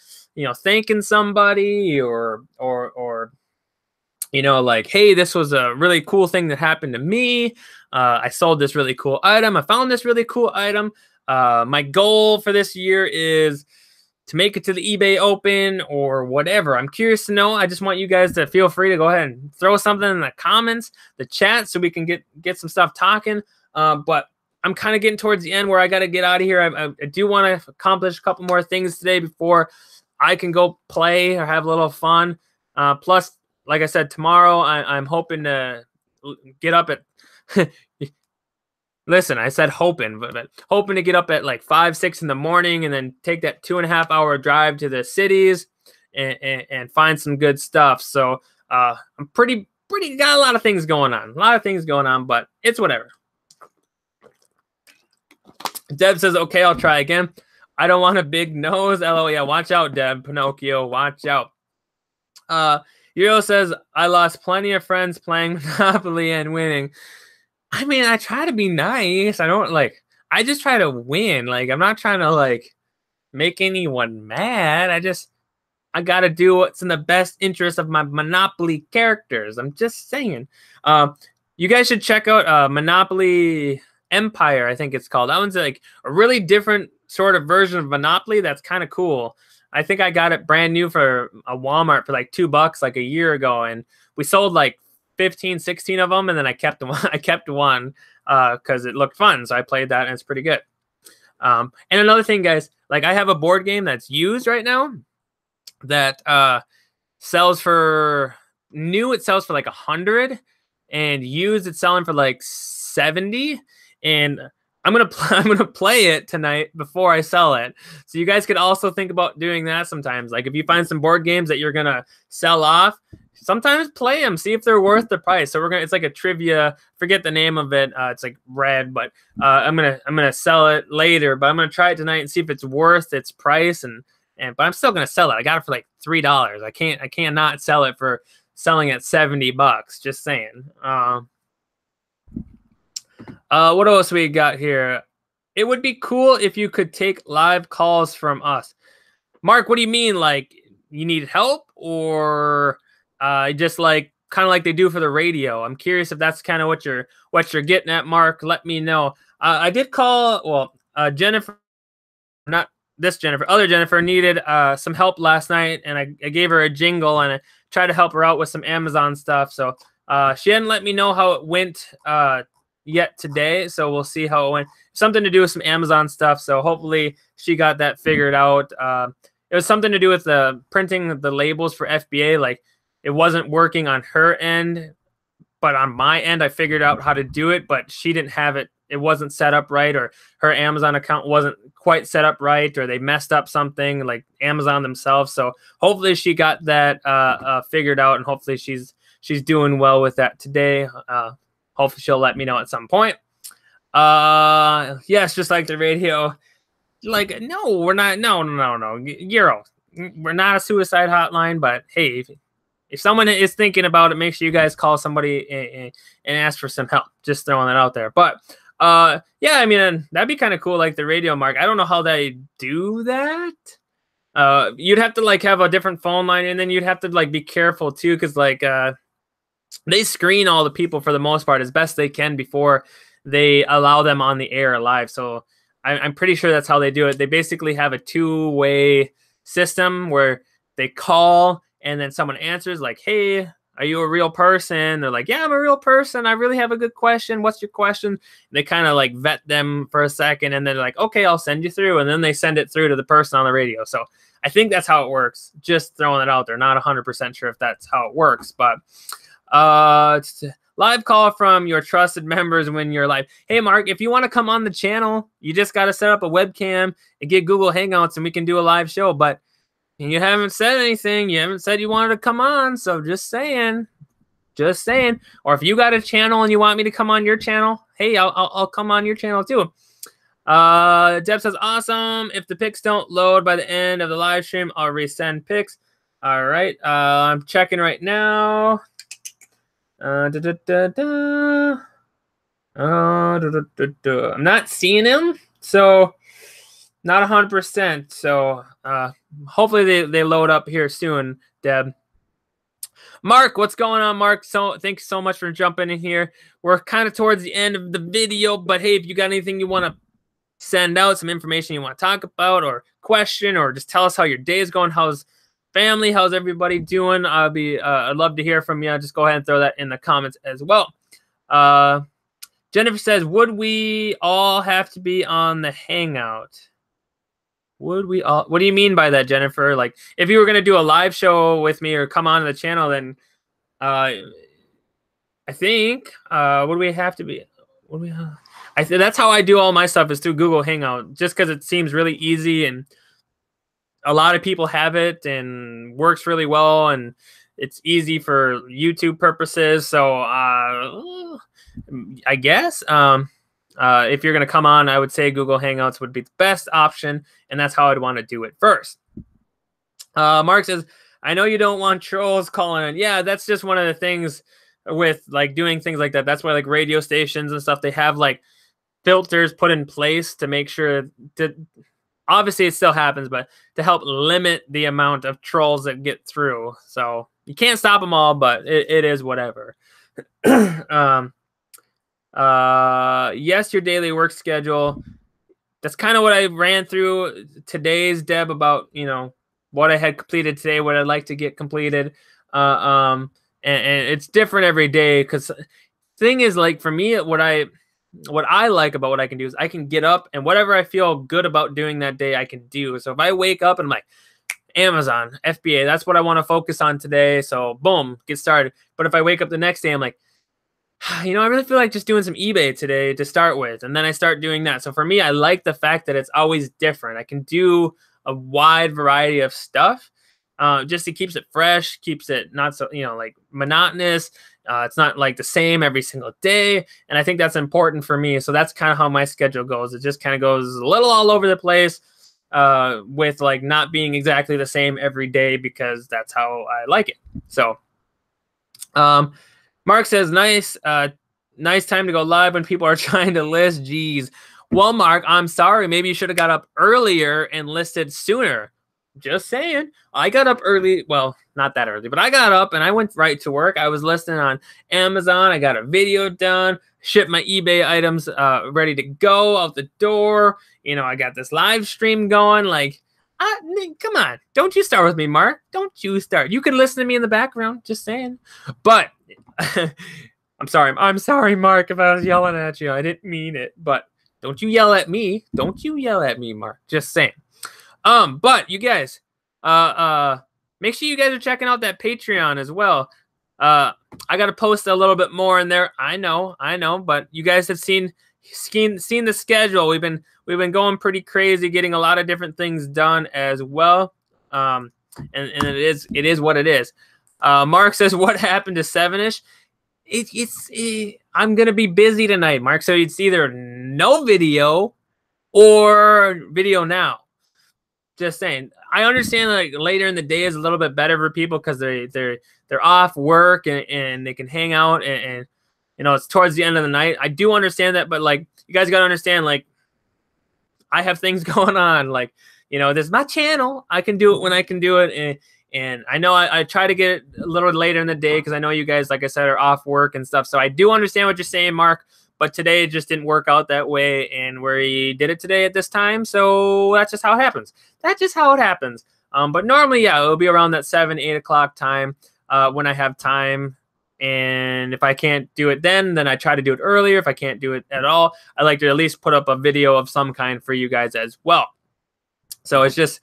thanking somebody or like, hey, this was a really cool thing that happened to me. I sold this really cool item. I found this really cool item. My goal for this year is to make it to the eBay Open or whatever. I'm curious to know. I just want you guys to feel free to go ahead and throw something in the comments, the chat, so we can get some stuff talking. But I'm kind of getting towards the end where I got to get out of here. I do want to accomplish a couple more things today before I can go play or have a little fun. Plus, like I said, tomorrow I'm hoping to get up at listen, I said hoping, but hoping to get up at like 5, 6 in the morning and then take that 2.5-hour drive to the cities and find some good stuff. So I'm pretty got a lot of things going on, but it's whatever. Deb says, okay, I'll try again. I don't want a big nose. LOL. Yeah, watch out, Deb. Pinocchio, watch out. Euro says, I lost plenty of friends playing Monopoly and winning. I mean, I try to be nice. I just try to win. Like, I'm not trying to make anyone mad. I got to do what's in the best interest of my Monopoly characters. I'm just saying. You guys should check out Monopoly Empire, I think it's called. That one's like a really different sort of version of Monopoly that's kind of cool. I think I got it brand new for a Walmart for like $2 like a year ago, and we sold like 15, 16 of them, and then I kept one. I kept one because it looked fun, so I played that, and it's pretty good. And another thing, guys, like I have a board game that's used right now that sells for new. It sells for like 100, and used it's selling for like 70. And I'm gonna play it tonight before I sell it. So you guys could also think about doing that sometimes. Like if you find some board games that you're gonna sell off, sometimes play them, see if they're worth the price. So it's like a trivia. Forget the name of it. It's like red, but I'm gonna sell it later. But I'm gonna try it tonight and see if it's worth its price. But I'm still gonna sell it. I got it for like $3. I can't not sell it for selling at $70. Just saying. What else we got here? It would be cool if you could take live calls from us. Mark, what do you mean? Like you need help, or just kind of like they do for the radio? I'm curious if that's kind of what you're getting at, Mark. Let me know. I did call. Jennifer, not this Jennifer, other Jennifer needed some help last night, and I gave her a jingle and I tried to help her out with some Amazon stuff. So she hadn't let me know how it went yet today, so we'll see how it went. Something to do with some Amazon stuff, so hopefully she got that figured out. It was something to do with the printing the labels for FBA. Like it wasn't working on her end, but on my end I figured out how to do it, but she didn't have it. It wasn't set up right, or her Amazon account wasn't quite set up right, or they messed up something like Amazon themselves. So hopefully she got that figured out, and hopefully she's doing well with that today. Hopefully she'll let me know at some point. Yes, just like the radio. Like, no, we're not. No. Euro. We're not a suicide hotline, but hey, if someone is thinking about it, make sure you guys call somebody and ask for some help. Just throwing that out there. But yeah, I mean, that'd be kind of cool, like the radio, Mark. I don't know how they do that. You'd have to have a different phone line, and then you'd have to be careful too, because they screen all the people for the most part as best they can before they allow them on the air live. So I'm pretty sure that's how they do it. They basically have a two-way system where they call and then someone answers like, hey, are you a real person? They're like, yeah, I'm a real person. I really have a good question. What's your question? And they kind of vet them for a second, and then they're like, okay, I'll send you through. And then they send it through to the person on the radio. So I think that's how it works. Just throwing it out there. Not 100% sure if that's how it works, but it's live call from your trusted members when you're live. Hey, Mark, if you want to come on the channel, you just got to set up a webcam and get Google Hangouts and we can do a live show. But you haven't said anything. You haven't said you wanted to come on. So just saying. Just saying. Or if you got a channel and you want me to come on your channel, hey, I'll come on your channel too. Deb says, awesome. If the pics don't load by the end of the live stream, I'll resend pics. All right. I'm checking right now. I'm not seeing him, so not 100%. So hopefully they load up here soon, Deb. Mark, what's going on, Mark? So thanks so much for jumping in here. We're kind of towards the end of the video, but hey, if you got anything you want to send out, some information you want to talk about or question, or just tell us how your day is going, how's family, how's everybody doing, I'd love to hear from you. Just go ahead and throw that in the comments as well. Jennifer says, would we all have to be on the Hangout? Would we all? What do you mean by that, Jennifer? Like, if you were going to do a live show with me or come on the channel, then I think would we have to be? Would we? That's how I do all my stuff, is through Google Hangout, just because it seems really easy and a lot of people have it and works really well, and it's easy for YouTube purposes. So I guess if you're going to come on, I would say Google Hangouts would be the best option, and that's how I'd want to do it first. Mark says, I know you don't want trolls calling in. Yeah, that's just one of the things with like doing things like that. That's why like radio stations and stuff, they have like filters put in place to make sure that, obviously it still happens, but to help limit the amount of trolls that get through. So you can't stop them all, but it is whatever. Yes, your daily work schedule. That's kind of what I ran through today's, Deb, about, you know, what I had completed today, what I'd like to get completed. And it's different every day, because thing is, like, for me, what I like about what I can do is I can get up and whatever I feel good about doing that day, I can do. So if I wake up and I'm like, Amazon, FBA, that's what I want to focus on today. So boom, get started. But if I wake up the next day, I'm like, you know, I really feel like just doing some eBay today to start with. And then I start doing that. So for me, I like the fact that it's always different. I can do a wide variety of stuff. Just it keeps it fresh, keeps it not so, you know, like monotonous. It's not like the same every single day. And I think that's important for me. So that's kind of how my schedule goes. It just kind of goes a little all over the place, with like not being exactly the same every day, because that's how I like it. So, Mark says, nice time to go live when people are trying to list. Geez. Well, Mark, I'm sorry. Maybe you should have got up earlier and listed sooner. Just saying. I got up early. Well, not that early, but I got up and I went right to work. I was listing on Amazon. I got a video done, shipped my eBay items ready to go out the door. You know, I got this live stream going. Like, come on. Don't you start with me, Mark. Don't you start. You can listen to me in the background. Just saying. But I'm sorry. I'm sorry, Mark, if I was yelling at you. I didn't mean it. But don't you yell at me. Don't you yell at me, Mark. Just saying. But you guys, make sure you guys are checking out that Patreon as well. I got to post a little bit more in there. I know, but you guys have seen the schedule. We've been going pretty crazy, getting a lot of different things done as well. And it is what it is. Mark says, what happened to 7ish? I'm going to be busy tonight, Mark. So it's either no video or video now. Just saying. I understand like later in the day is a little bit better for people because they're off work and they can hang out and you know, it's towards the end of the night. I do understand that, but like you guys gotta understand, like I have things going on. Like, you know, this is my channel. I can do it when I can do it, and I know I try to get it a little later in the day because I know you guys, like I said, are off work and stuff. So I do understand what you're saying, Mark. But today it just didn't work out that way, and we did it today at this time, so that's just how it happens. That's just how it happens. But normally, yeah, it'll be around that 7, 8 o'clock time when I have time. And if I can't do it then I try to do it earlier. If I can't do it at all, I like to at least put up a video of some kind for you guys as well. So it's just,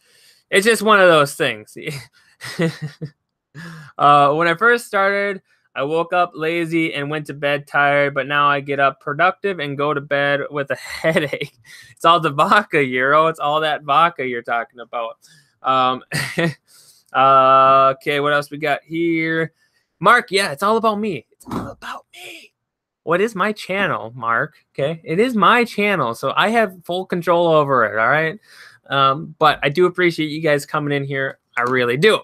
It's just one of those things. When I first started, I woke up lazy and went to bed tired, but now I get up productive and go to bed with a headache. It's all the vodka, Euro. It's all that vodka you're talking about. Okay, what else we got here? Mark, yeah, it's all about me. It's all about me. What is my channel, Mark? Okay, it is my channel, so I have full control over it, all right? But I do appreciate you guys coming in here. I really do.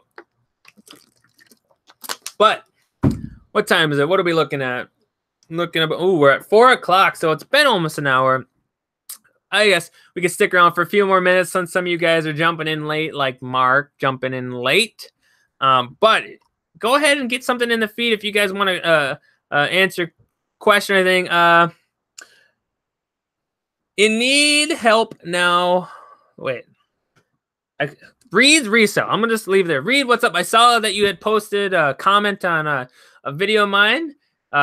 But what time is it? What are we looking at? I'm looking at, oh, we're at 4 o'clock, so it's been almost an hour. I guess we can stick around for a few more minutes since some of you guys are jumping in late, like Mark jumping in late. But go ahead and get something in the feed if you guys want to answer question or anything. You need help now. Wait. Reed's resale. I'm gonna just leave there. Reed, what's up? I saw that you had posted a comment on a video of mine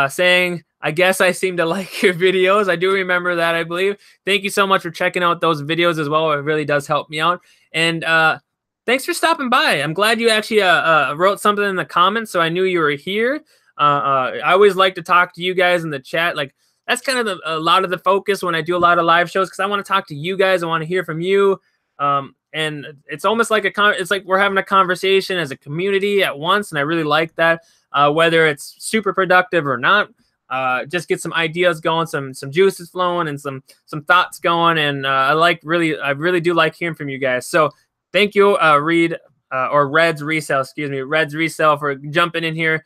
saying, I guess I seem to like your videos. I do remember that, I believe. Thank you so much for checking out those videos as well. It really does help me out. And thanks for stopping by. I'm glad you actually wrote something in the comments, so I knew you were here. I always like to talk to you guys in the chat. Like, that's kind of a lot of the focus when I do a lot of live shows, because I want to talk to you guys. I want to hear from you. And it's almost like it's like we're having a conversation as a community at once, and I really like that. Whether it's super productive or not, just get some ideas going, some juices flowing, and some thoughts going. And I really do like hearing from you guys. So thank you, Reed or Red's Resale, excuse me, Red's Resale, for jumping in here.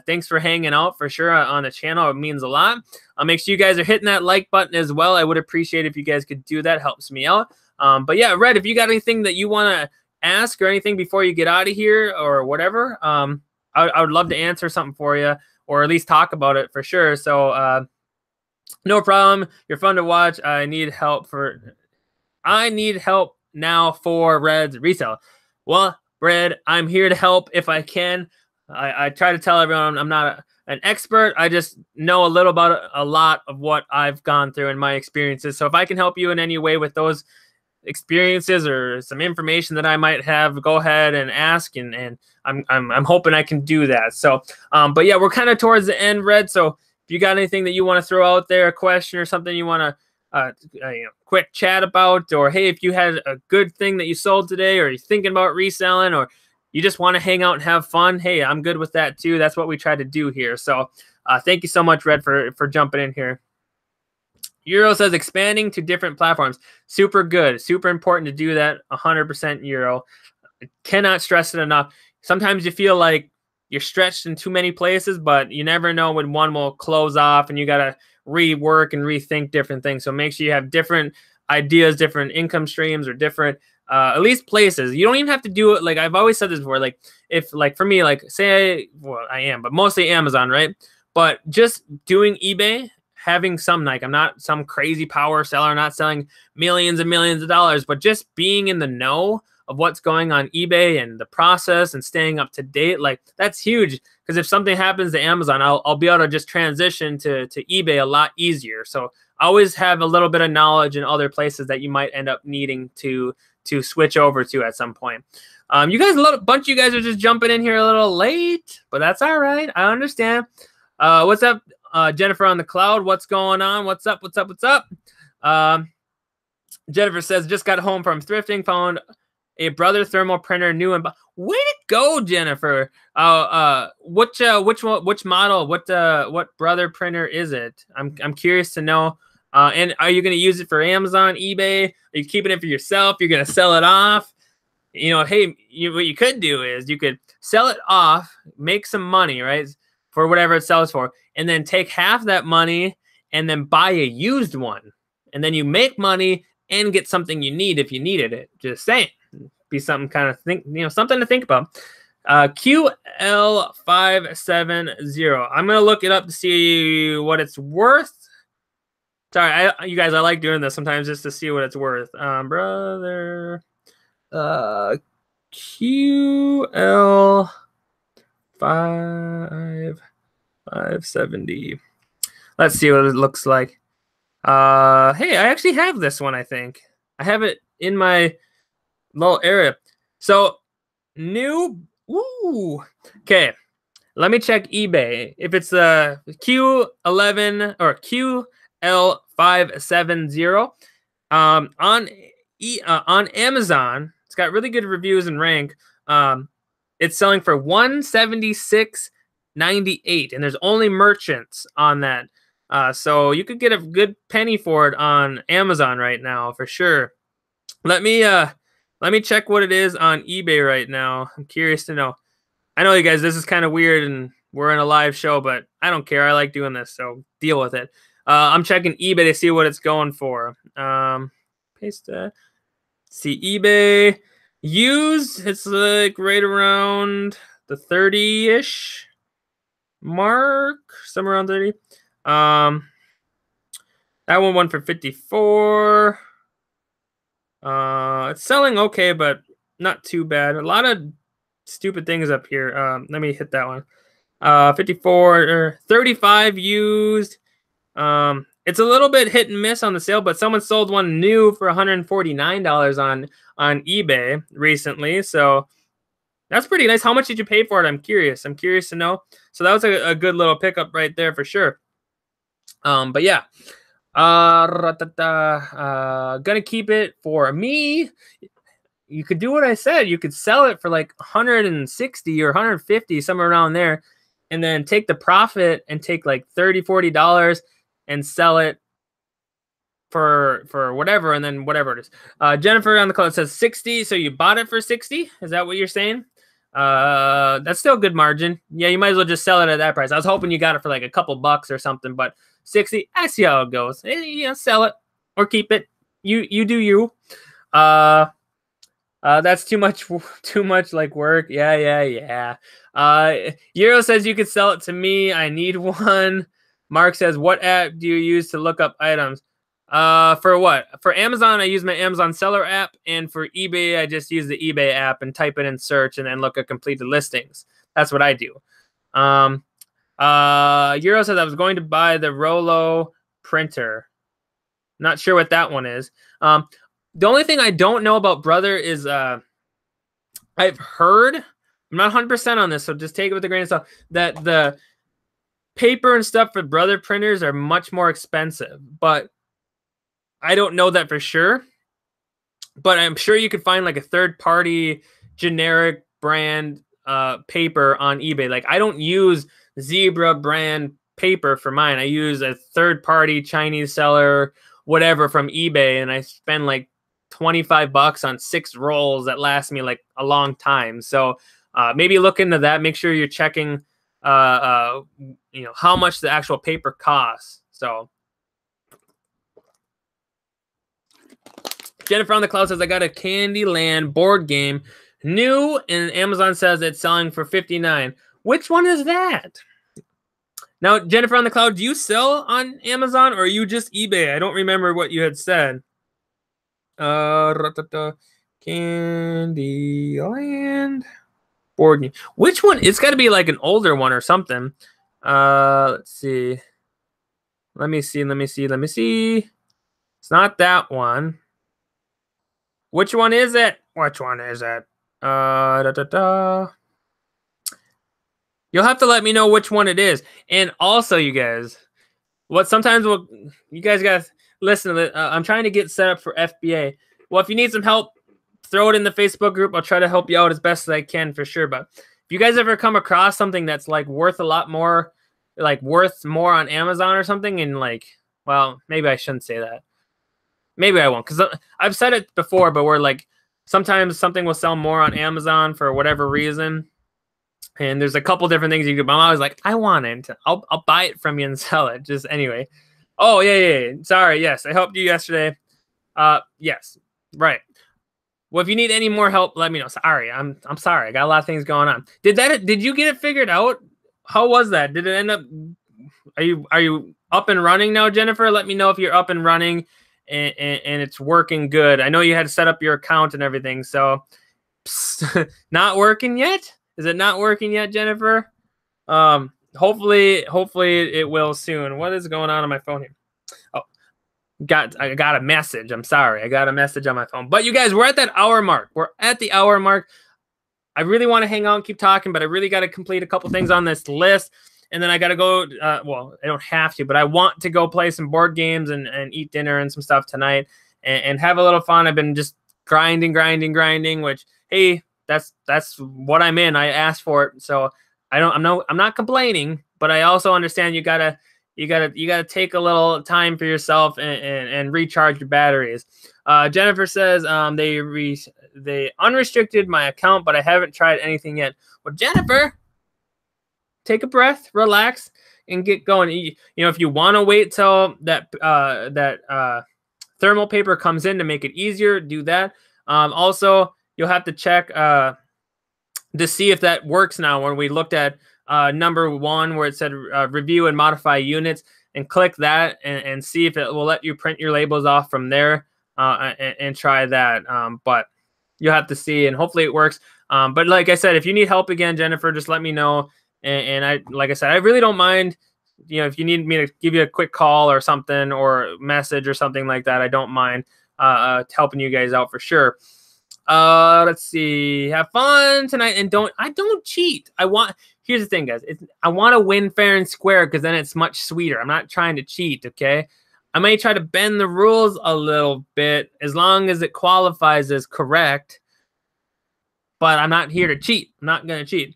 Thanks for hanging out for sure on the channel. It means a lot. Make sure you guys are hitting that like button as well. I would appreciate if you guys could do that. Helps me out. But yeah, Red, if you got anything that you want to ask or anything before you get out of here or whatever, I would love to answer something for you, or at least talk about it for sure. So no problem. You're fun to watch. I need help now for Red's Resale. Well, Red, I'm here to help if I can. I try to tell everyone I'm not an expert. I just know a lot of what I've gone through and my experiences. So if I can help you in any way with those experiences or some information that I might have, go ahead and ask, and I'm hoping I can do that. So but yeah, we're kind of towards the end, Red. So if you got anything that you want to throw out there, a question or something you want to quick chat about, or hey, if you had a good thing that you sold today, or you're thinking about reselling, or you just want to hang out and have fun, hey, I'm good with that too. That's what we try to do here. So thank you so much, Red, for jumping in here. Euro says expanding to different platforms. Super good. Super important to do that. 100% Euro. I cannot stress it enough. Sometimes you feel like you're stretched in too many places, but you never know when one will close off, and you got to rework and rethink different things. So make sure you have different ideas, different income streams, or different at least places. You don't even have to do it. Like I've always said this before, like if like for me, like say I am, but mostly Amazon, right? But just doing eBay, having some, like, I'm not some crazy power seller, not selling millions and millions of dollars, but just being in the know of what's going on eBay and the process and staying up to date, like that's huge. Because if something happens to Amazon, I'll be able to just transition to eBay a lot easier. So I always have a little bit of knowledge in other places that you might end up needing to switch over to at some point. You guys, a bunch of you guys are just jumping in here a little late, but that's all right. I understand. What's up, Jennifer on the cloud? What's going on? What's up? What's up? What's up? Jennifer says, just got home from thrifting, found a Brother thermal printer, new and way to go, Jennifer. Which model? What Brother printer is it? I'm curious to know. And are you going to use it for Amazon, eBay? Are you keeping it for yourself? You're going to sell it off? You know, hey, what you could do is you could sell it off, make some money, right, for whatever it sells for, and then take half that money and then buy a used one. And then you make money and get something you need if you needed it. Just saying. Be something kind of something to think about. QL570. I'm going to look it up to see what it's worth. Sorry, you guys, I like doing this sometimes just to see what it's worth. Brother, QL570. Let's see what it looks like. Hey, I actually have this one, I think. I have it in my little area. So new. Ooh. Okay. Let me check eBay. If it's the Q11 or QL570, on Amazon, it's got really good reviews and rank. It's selling for $176.98, and there's only merchants on that. So you could get a good penny for it on Amazon right now for sure. Let me check what it is on eBay right now. I'm curious to know. I know you guys, this is kind of weird and we're in a live show, but I don't care. I like doing this, so deal with it. I'm checking eBay to see what it's going for. Paste that. See eBay. Used, it's like right around the 30-ish mark, somewhere around 30. That one went for 54. It's selling okay, but not too bad. A lot of stupid things up here. Let me hit that one. 54 or 35 used. It's a little bit hit and miss on the sale, but someone sold one new for $149 on eBay recently. So that's pretty nice. How much did you pay for it? I'm curious. I'm curious to know. So that was a good little pickup right there for sure. But yeah. Gonna keep it for me. You could do what I said. You could sell it for like 160 or 150, somewhere around there, and then take the profit and take like $30, $40 and sell it for whatever, and then whatever it is. Jennifer on the call says 60, so you bought it for 60? Is that what you're saying? That's still a good margin. Yeah, you might as well just sell it at that price. I was hoping you got it for like a couple bucks or something, but 60, I see how it goes. Yeah, sell it or keep it. You do you. That's too much like work. Yeah. Euro says you could sell it to me. I need one. Mark says, what app do you use to look up items? For what? For Amazon, I use my Amazon seller app, and for eBay, I just use the eBay app and type it in search and then look at completed listings. That's what I do. Euro says I was going to buy the Rollo printer. Not sure what that one is. The only thing I don't know about Brother is I've heard, I'm not 100% on this, so just take it with a grain of salt, that the paper and stuff for Brother printers are much more expensive. But I don't know that for sure. But I'm sure you could find like a third-party generic brand paper on eBay. Like I don't use Zebra brand paper for mine. I use a third-party Chinese seller, whatever, from eBay, and I spend like $25 on 6 rolls that last me like a long time. So maybe look into that. Make sure you're checking how much the actual paper costs. So Jennifer on the Cloud says I got a Candyland board game new, and Amazon says it's selling for $59. Which one is that? Now, Jennifer on the Cloud, do you sell on Amazon or are you just eBay? I don't remember what you had said. Candyland board game. Which one? It's got to be like an older one or something. Let's see. Let me see. It's not that one. Which one is it? You'll have to let me know which one it is. And also, you guys, you guys got to listen to it. I'm trying to get set up for FBA. Well, if you need some help, throw it in the Facebook group. I'll try to help you out as best as I can for sure. But if you guys ever come across something that's like worth a lot more, like worth more on Amazon or something, and like, well, maybe I shouldn't say that. Maybe I won't, because I've said it before, but we're like, sometimes something will sell more on Amazon for whatever reason. And there's a couple different things you can do. But I'm always like, I want it. I'll buy it from you and sell it. Just anyway. Oh, yeah. Sorry. Yes, I helped you yesterday. Yes. Right. Well, if you need any more help, let me know. Sorry. I'm sorry. I got a lot of things going on. Did you get it figured out? How was that? Did it end up? Are you up and running now, Jennifer? Let me know if you're up and running and it's working good. I know you had to set up your account and everything. So not working yet? Is it not working yet, Jennifer? Hopefully it will soon. What is going on my phone here? Oh, I got a message. I'm sorry. I got a message on my phone. But you guys, we're at that hour mark. We're at the hour mark. I really want to hang out and keep talking, but I really got to complete a couple things on this list. And then I got to go, well, I don't have to, but I want to go play some board games and eat dinner and some stuff tonight and have a little fun. I've been just grinding, which, hey, that's what I'm in. I asked for it. So I'm not complaining, but I also understand you gotta take a little time for yourself and recharge your batteries. Jennifer says they unrestricted my account, but I haven't tried anything yet. Well, Jennifer, take a breath, relax, and get going. You know, if you want to wait till that thermal paper comes in to make it easier, do that. Also, you'll have to check to see if that works now. When we looked at number 1 where it said review and modify units, and click that and see if it will let you print your labels off from there and try that. But you'll have to see, and hopefully it works. But like I said, if you need help again, Jennifer, just let me know. And like I said, I really don't mind, you know, if you need me to give you a quick call or something or message or something like that, I don't mind helping you guys out for sure. Let's see. Have fun tonight, and I don't cheat. Here's the thing, guys. I want to win fair and square because then it's much sweeter. I'm not trying to cheat, okay? I may try to bend the rules a little bit as long as it qualifies as correct, but I'm not here to cheat. I'm not going to cheat.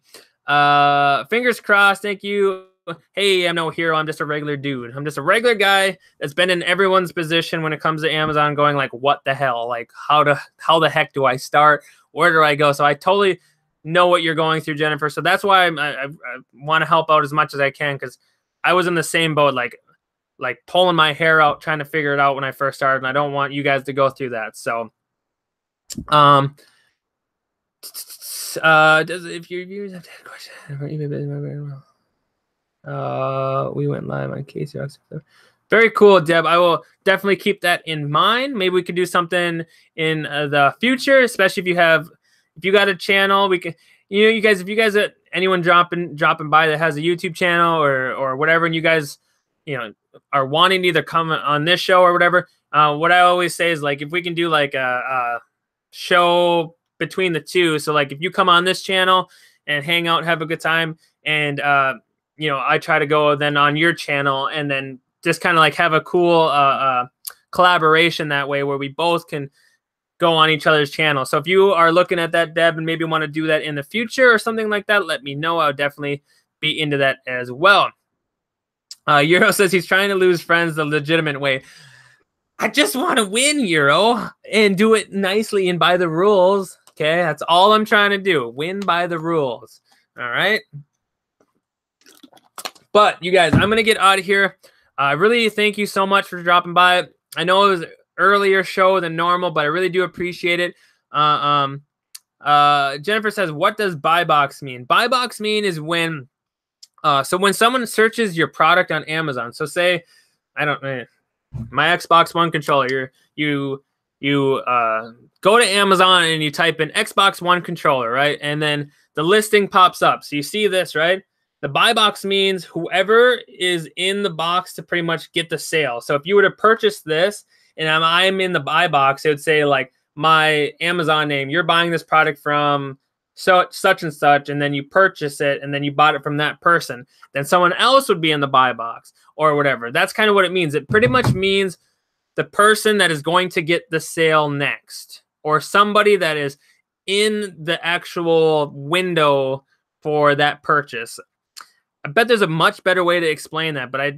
Fingers crossed. Thank you. Hey, I'm no hero. I'm just a regular dude. I'm just a regular guy that's been in everyone's position when it comes to Amazon, going like, what the hell? Like, how the heck do I start? Where do I go? So I totally know what you're going through, Jennifer. So that's why I want to help out as much as I can, because I was in the same boat, like pulling my hair out, trying to figure it out when I first started, and I don't want you guys to go through that. So, if your viewers have a question, we went live on Casey. Very cool, Deb. I will definitely keep that in mind. Maybe we could do something in the future, especially if you got a channel. We can, you guys, if you guys anyone dropping by that has a YouTube channel or whatever, and you guys, are wanting to either come on this show or whatever. What I always say is, like, if we can do like a show between the two. So like if you come on this channel and hang out, have a good time, and I try to go then on your channel, and then just kind of like have a cool collaboration that way, where we both can go on each other's channel. So if you are looking at that, Deb, and maybe want to do that in the future or something like that, let me know. I would definitely be into that as well. Euro says he's trying to lose friends the legitimate way. I just want to win, Euro, and do it nicely and by the rules. Okay, that's all I'm trying to do. Win by the rules. All right. But you guys, I'm going to get out of here. I really thank you so much for dropping by. I know it was an earlier show than normal, but I really do appreciate it. Jennifer says, what does buy box mean? Buy box mean is when, so when someone searches your product on Amazon, so say, my Xbox One controller, you go to Amazon and you type in Xbox One controller, right? And then the listing pops up. So you see this, right? The buy box means whoever is in the box to pretty much get the sale. So if you were to purchase this and I'm in the buy box, it would say like my Amazon name, you're buying this product from such and such, and then you purchase it, and then you bought it from that person. Then someone else would be in the buy box or whatever. That's kind of what it means. It pretty much means the person that is going to get the sale next, or somebody that is in the actual window for that purchase. I bet there's a much better way to explain that, but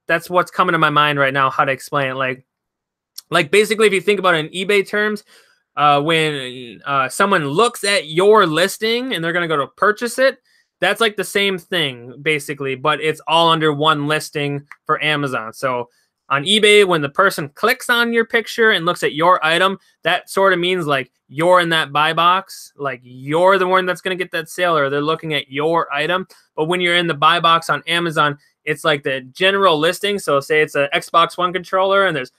that's what's coming to my mind right now, how to explain it. Like basically, if you think about it in eBay terms, when someone looks at your listing and they're going to go to purchase it, that's like the same thing basically, but it's all under one listing for Amazon. So on eBay, when the person clicks on your picture and looks at your item, that sort of means like you're in that buy box, like you're the one that's going to get that sale, or they're looking at your item. But when you're in the buy box on Amazon, it's like the general listing. So say it's an Xbox One controller and there's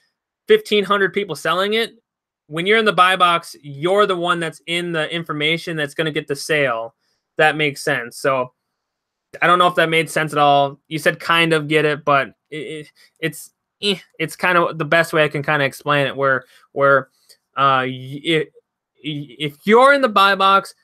1,500 people selling it. When you're in the buy box, you're the one that's in the information that's going to get the sale. That makes sense. So I don't know if that made sense at all. You said kind of get it, but it's it's kind of the best way I can kind of explain it. Where if you're in the buy box,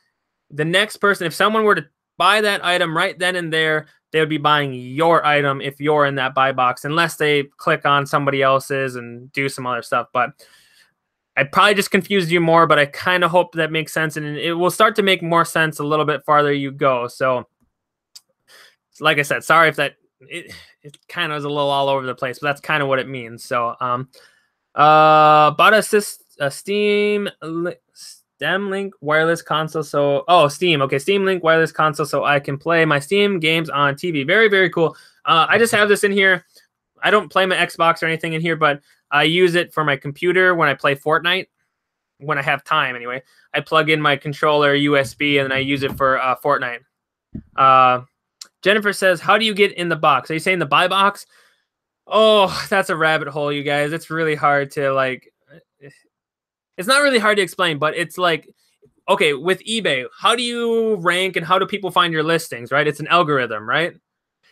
the next person, if someone were to buy that item right then and there, they would be buying your item if you're in that buy box, unless they click on somebody else's and do some other stuff. But I probably just confused you more, but I kind of hope that makes sense, and it will start to make more sense a little bit farther you go. So like I said, sorry if that it kind of is a little all over the place, but that's kind of what it means. So bought a Steam Link wireless console. So Steam. Okay, Steam Link wireless console, so I can play my Steam games on TV. Very, very cool. I just have this in here. I don't play my Xbox or anything in here, but I use it for my computer when I play Fortnite. When I have time, anyway. I plug in my controller USB and I use it for Fortnite. Jennifer says, "How do you get in the box? Are you saying the buy box?" Oh, that's a rabbit hole, you guys. It's really hard to like. It's not really hard to explain, but it's like, okay, with eBay, how do you rank and how do people find your listings, right? It's an algorithm, right?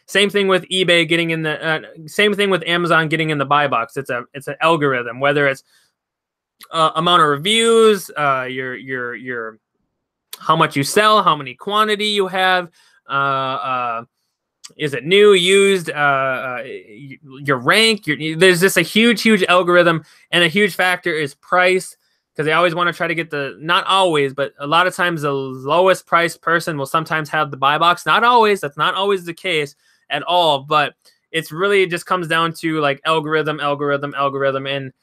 Same thing with eBay getting in the, same thing with Amazon getting in the buy box. It's an algorithm, whether it's amount of reviews, your how much you sell, how many quantity you have, is it new, used, your rank. There's just a huge algorithm, and a huge factor is price. Because they always want to try to get not always, but a lot of times the lowest priced person will sometimes have the buy box. Not always. That's not always the case at all. But it's really just comes down to like algorithm. And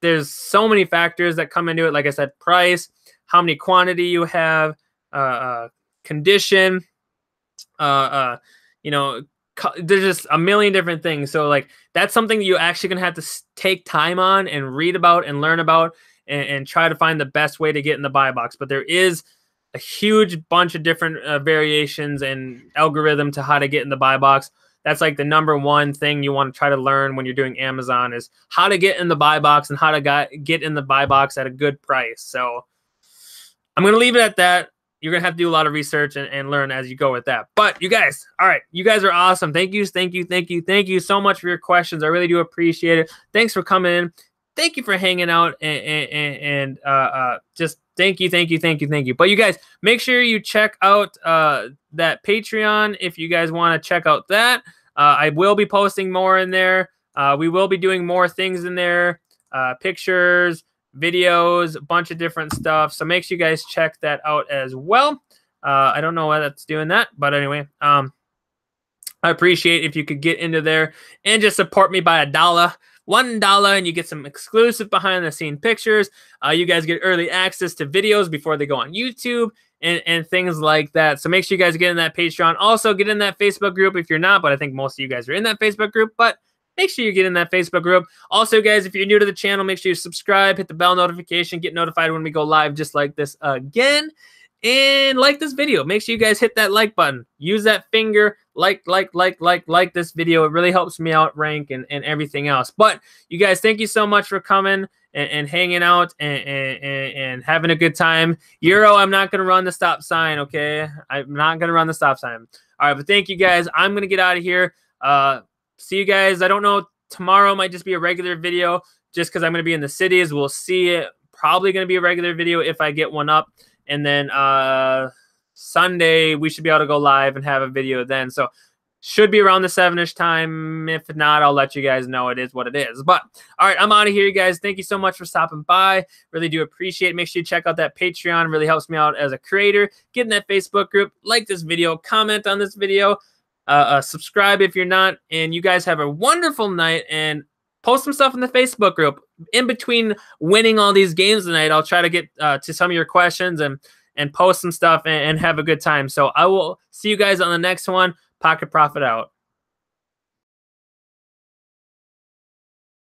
there's so many factors that come into it. Like I said, price, how many quantity you have, condition, there's just a million different things. So like that's something that you actually gonna have to take time on and read about and learn about and try to find the best way to get in the buy box. But there is a huge bunch of different variations and algorithm to how to get in the buy box. That's like the number one thing you want to try to learn when you're doing Amazon is how to get in the buy box and how to get in the buy box at a good price. So I'm going to leave it at that. You're going to have to do a lot of research and learn as you go with that. But you guys, all right, you guys are awesome. Thank you so much for your questions. I really do appreciate it. Thanks for coming in. Thank you for hanging out and just thank you. But you guys, make sure you check out that Patreon if you guys want to check out that. I will be posting more in there. We will be doing more things in there, pictures, videos, a bunch of different stuff. So make sure you guys check that out as well. I don't know why that's doing that, but anyway, I appreciate if you could get into there and just support me by $1, and you get some exclusive behind the scene pictures. You guys get early access to videos before they go on YouTube and things like that. So make sure you guys get in that Patreon. Also get in that Facebook group if you're not, but I think most of you guys are in that Facebook group, but make sure you get in that Facebook group. Also, guys, if you're new to the channel, make sure you subscribe, hit the bell notification, get notified when we go live just like this again. And like this video. Make sure you guys hit that like button. Use that finger, like this video. It really helps me out rank and everything else. But you guys, thank you so much for coming and hanging out and having a good time. Euro, I'm not going to run the stop sign, okay? I'm not going to run the stop sign. All right, but thank you, guys. I'm going to get out of here. See you guys. I don't know. Tomorrow might just be a regular video just because I'm going to be in the cities. We'll see it. Probably going to be a regular video if I get one up. And then Sunday, we should be able to go live and have a video then. So should be around the 7-ish time. If not, I'll let you guys know it is what it is. But all right, I'm out of here, you guys. Thank you so much for stopping by. Really do appreciate it. Make sure you check out that Patreon. Really helps me out as a creator. Get in that Facebook group. Like this video. Comment on this video. Subscribe if you're not. And you guys have a wonderful night. And post some stuff in the Facebook group. In between winning all these games tonight, I'll try to get to some of your questions and post some stuff and have a good time. So I will see you guys on the next one. Pocket Profit out.